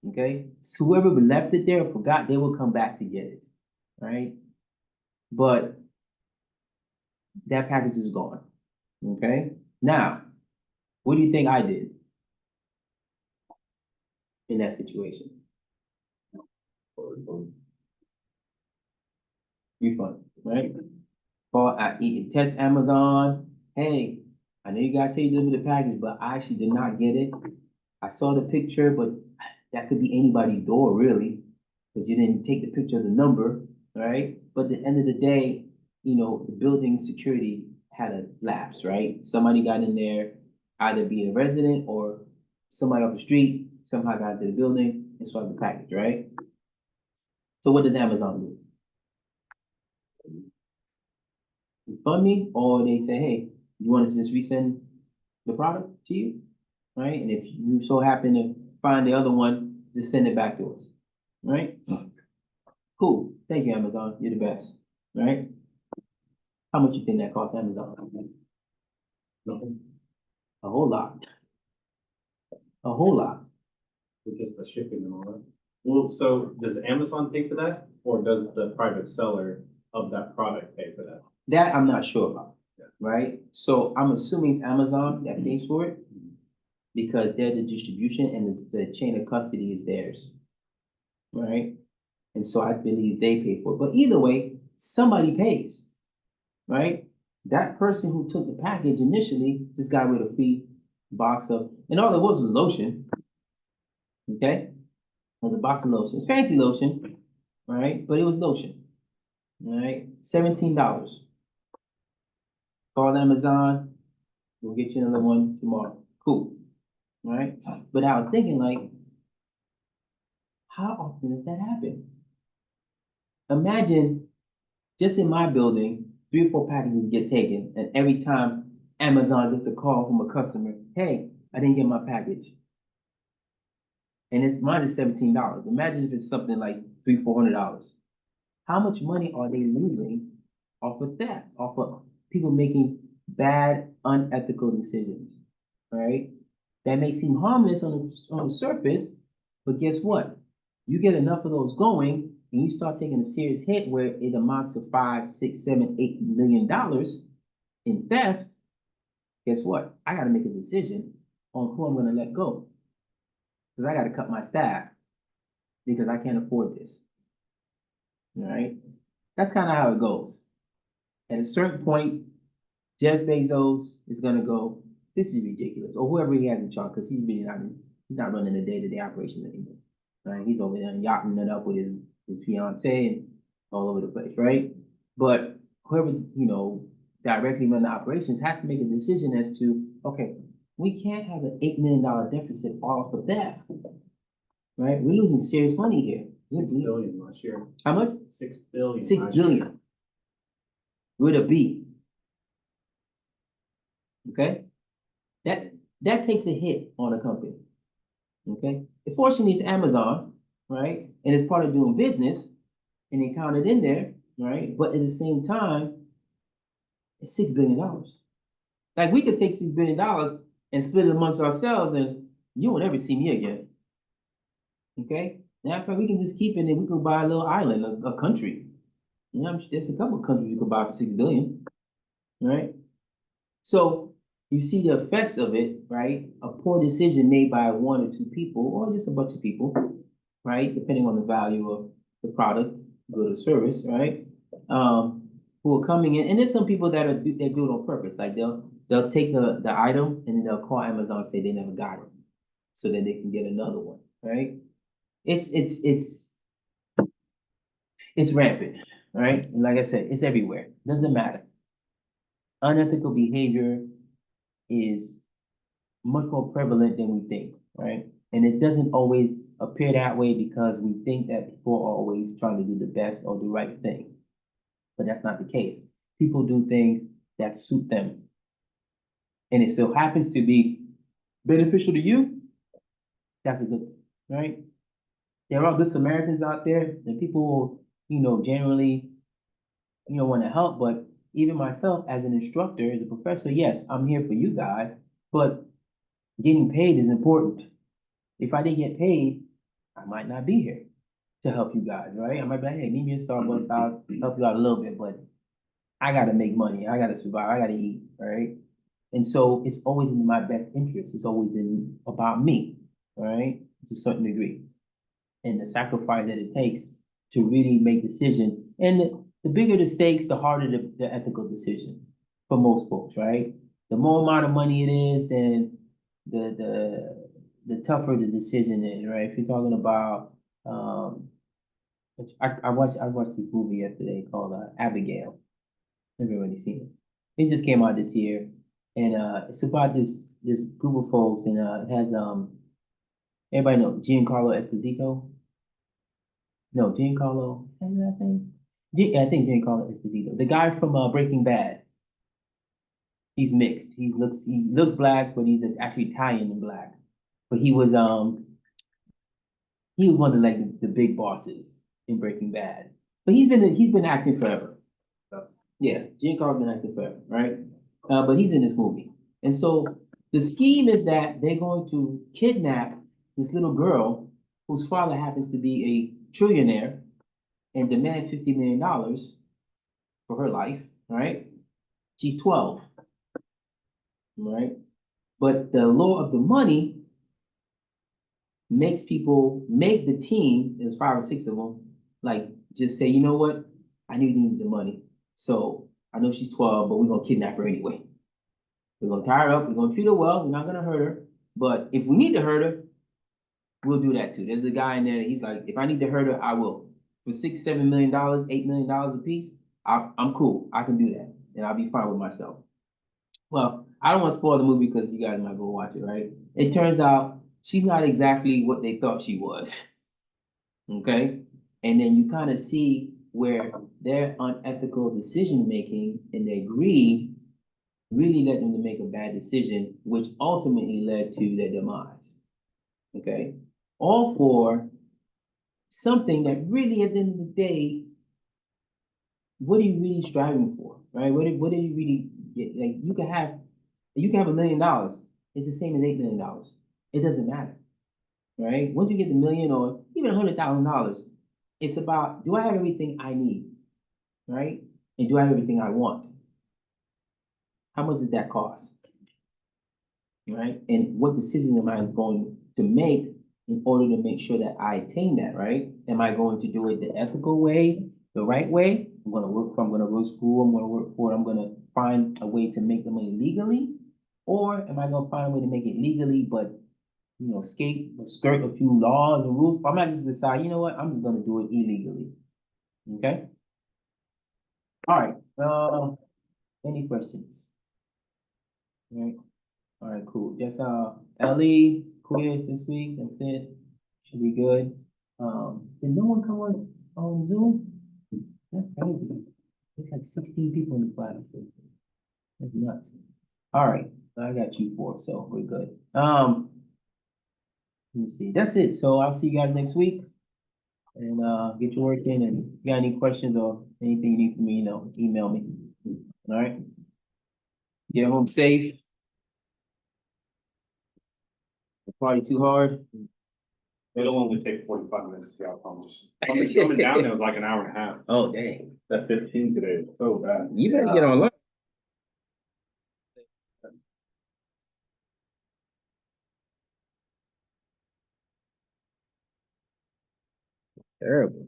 Okay? So whoever left it there or forgot, they will come back to get it. Right? But that package is gone. Okay? Now, what do you think I did in that situation? Refund, right? Or text Amazon, hey, I know you guys say you delivered the package, but I actually did not get it. I saw the picture, but that could be anybody's door, really, because you didn't take the picture of the number, right? But at the end of the day, the building security had a lapse, right? Somebody got in there, either being a resident or somebody off the street, somehow got into the building and swiped the package, right? So what does Amazon do? Refund me, or they say, hey, you want us to just resend the product to you, right? And if you so happen to find the other one, just send it back to us, right? Cool. Thank you, Amazon. You're the best, right? How much you think that costs Amazon? Nothing. A whole lot. A whole lot. With just the shipping and all that. Well, so does Amazon pay for that, or does the private seller of that product pay for that? That I'm not sure about, right? So I'm assuming it's Amazon that pays for it because they're the distribution and the chain of custody is theirs, right? And so I believe they pay for it. But either way, somebody pays, right? That person who took the package initially just got with a free box of, and all it was lotion, okay? It was a box of lotion, fancy lotion, right? But it was lotion, all right? $17. Call Amazon, we'll get you another one tomorrow. Cool, right? But I was thinking, like, how often does that happen? Imagine just in my building, 3 or 4 packages get taken, and every time Amazon gets a call from a customer, hey, I didn't get my package. And it's mine is $17. Imagine if it's something like $300-400. How much money are they losing off of theft, off of people making bad, unethical decisions, right? That may seem harmless on the surface, but guess what? You get enough of those going, and you start taking a serious hit where it amounts to $5, $6, $7, $8 million in theft. Guess what? I got to make a decision on who I'm going to let go, because I got to cut my staff because I can't afford this. All right, that's kind of how it goes. At a certain point, Jeff Bezos is gonna go, this is ridiculous, or whoever he has in charge, because he's not running the day-to-day operations anymore. Right? He's over there yachting it up with his fiance and all over the place, right? But whoever directly running the operations has to make a decision as to, okay, we can't have an $8 million deficit off of that, right? We're losing serious money here. 6 billion last year. How much? 6 billion. 6 last year. billion with a B. Okay, that takes a hit on a company. Okay, fortunately it's Amazon, right? And it's part of doing business, and they count it in there, right? But at the same time, it's $6 billion. Like we could take $6 billion and split it amongst ourselves, and you won't ever see me again. Okay, now we can just keep it, and we can buy a little island, a country. There's a couple of countries you could buy for $6 billion, right? So you see the effects of it, right? A poor decision made by 1 or 2 people, or just a bunch of people, right? Depending on the value of the product, good or service, right? Who are coming in, and there's some people that do it on purpose. Like they'll take the item and then they'll call Amazon and say they never got it, so that they can get another one, right? It's rampant, right? And like I said, it's everywhere. Doesn't matter. unethical behavior is much more prevalent than we think, right? And it doesn't always appear that way because we think that people are always trying to do the best or the right thing. But that's not the case. People do things that suit them. And if so happens to be beneficial to you, that's a good thing, right? There are good Samaritans out there, and people, generally, want to help. But even myself, as an instructor, as a professor, yes, I'm here for you guys, but getting paid is important. If I didn't get paid, I might not be here to help you guys, right? I might be like, hey, meet me in Starbucks, I'll help you out a little bit, but I gotta make money, I gotta survive, I gotta eat, right? And so it's always in my best interest. It's always about me, right? To a certain degree. And the sacrifice that it takes to really make decisions. And the bigger the stakes, the harder the ethical decision for most folks, right? The more amount of money it is, then the tougher the decision is, right? If you're talking about, I watched this movie yesterday called Abigail. Everybody seen it. It just came out this year, and it's about this group of folks, and it has everybody know Giancarlo Esposito. No, Giancarlo. Is that his last name? I think Giancarlo Esposito, the guy from Breaking Bad. He's mixed. He looks black, but he's actually Italian and black. But he was one of like the big bosses in Breaking Bad. But he's been acting forever. Yeah, Giancarlo's been acting forever, right? But he's in this movie, and so the scheme is that they're going to kidnap this little girl whose father happens to be a trillionaire and demand $50 million for her life, right? She's 12, right? But the law of the money makes the team, there's 5 or 6 of them, like just say, you know what? I need the money. So I know she's 12, but we're gonna kidnap her anyway. We're gonna tie her up, we're gonna treat her well, we're not gonna hurt her. But if we need to hurt her, we'll do that too. There's a guy in there, he's like, if I need to hurt her, I will. For $6, $7 million, $8 million a piece, I'm cool. I can do that. And I'll be fine with myself. Well, I don't want to spoil the movie because you guys might go watch it, right? It turns out she's not exactly what they thought she was. Okay? And then you kind of see where their unethical decision making and their greed really led them to make a bad decision, which ultimately led to their demise. Okay? All for something that really, at the end of the day, what are you really striving for, right? What are you really get? Like you can have $1 million. It's the same as $8 million. It doesn't matter, right? Once you get the million or even $100,000, it's about, do I have everything I need, right? And do I have everything I want? How much does that cost, right? And what decision am I going to make in order to make sure that I attain that, right? Am I going to do it the ethical way, the right way? I'm going to go to school, I'm going to work for it, I'm going to find a way to make the money legally? Or am I going to find a way to make it legally, but, skirt a few laws and rules? I might just decide, you know what, I'm just going to do it illegally. Okay? All right. Any questions? All right. All right, cool. Just LE quiz this week. That's it. Should be good. Did no one come on Zoom? That's crazy. There's like 16 people in the class. That's nuts. All right, I got you 4, so we're good. Let me see. That's it. So I'll see you guys next week, and get your work in. And if you got any questions or anything you need from me, email me. All right. Get home safe. Party too hard. It'll only take 45 minutes, yeah, I promise. Coming down there was like an hour and a half. Oh, dang. That 15 today is so bad. You better get online. Terrible.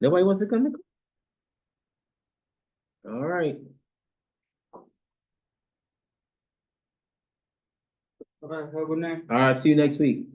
Nobody wants to come to. All right. Okay, have a good night. All right. See you next week.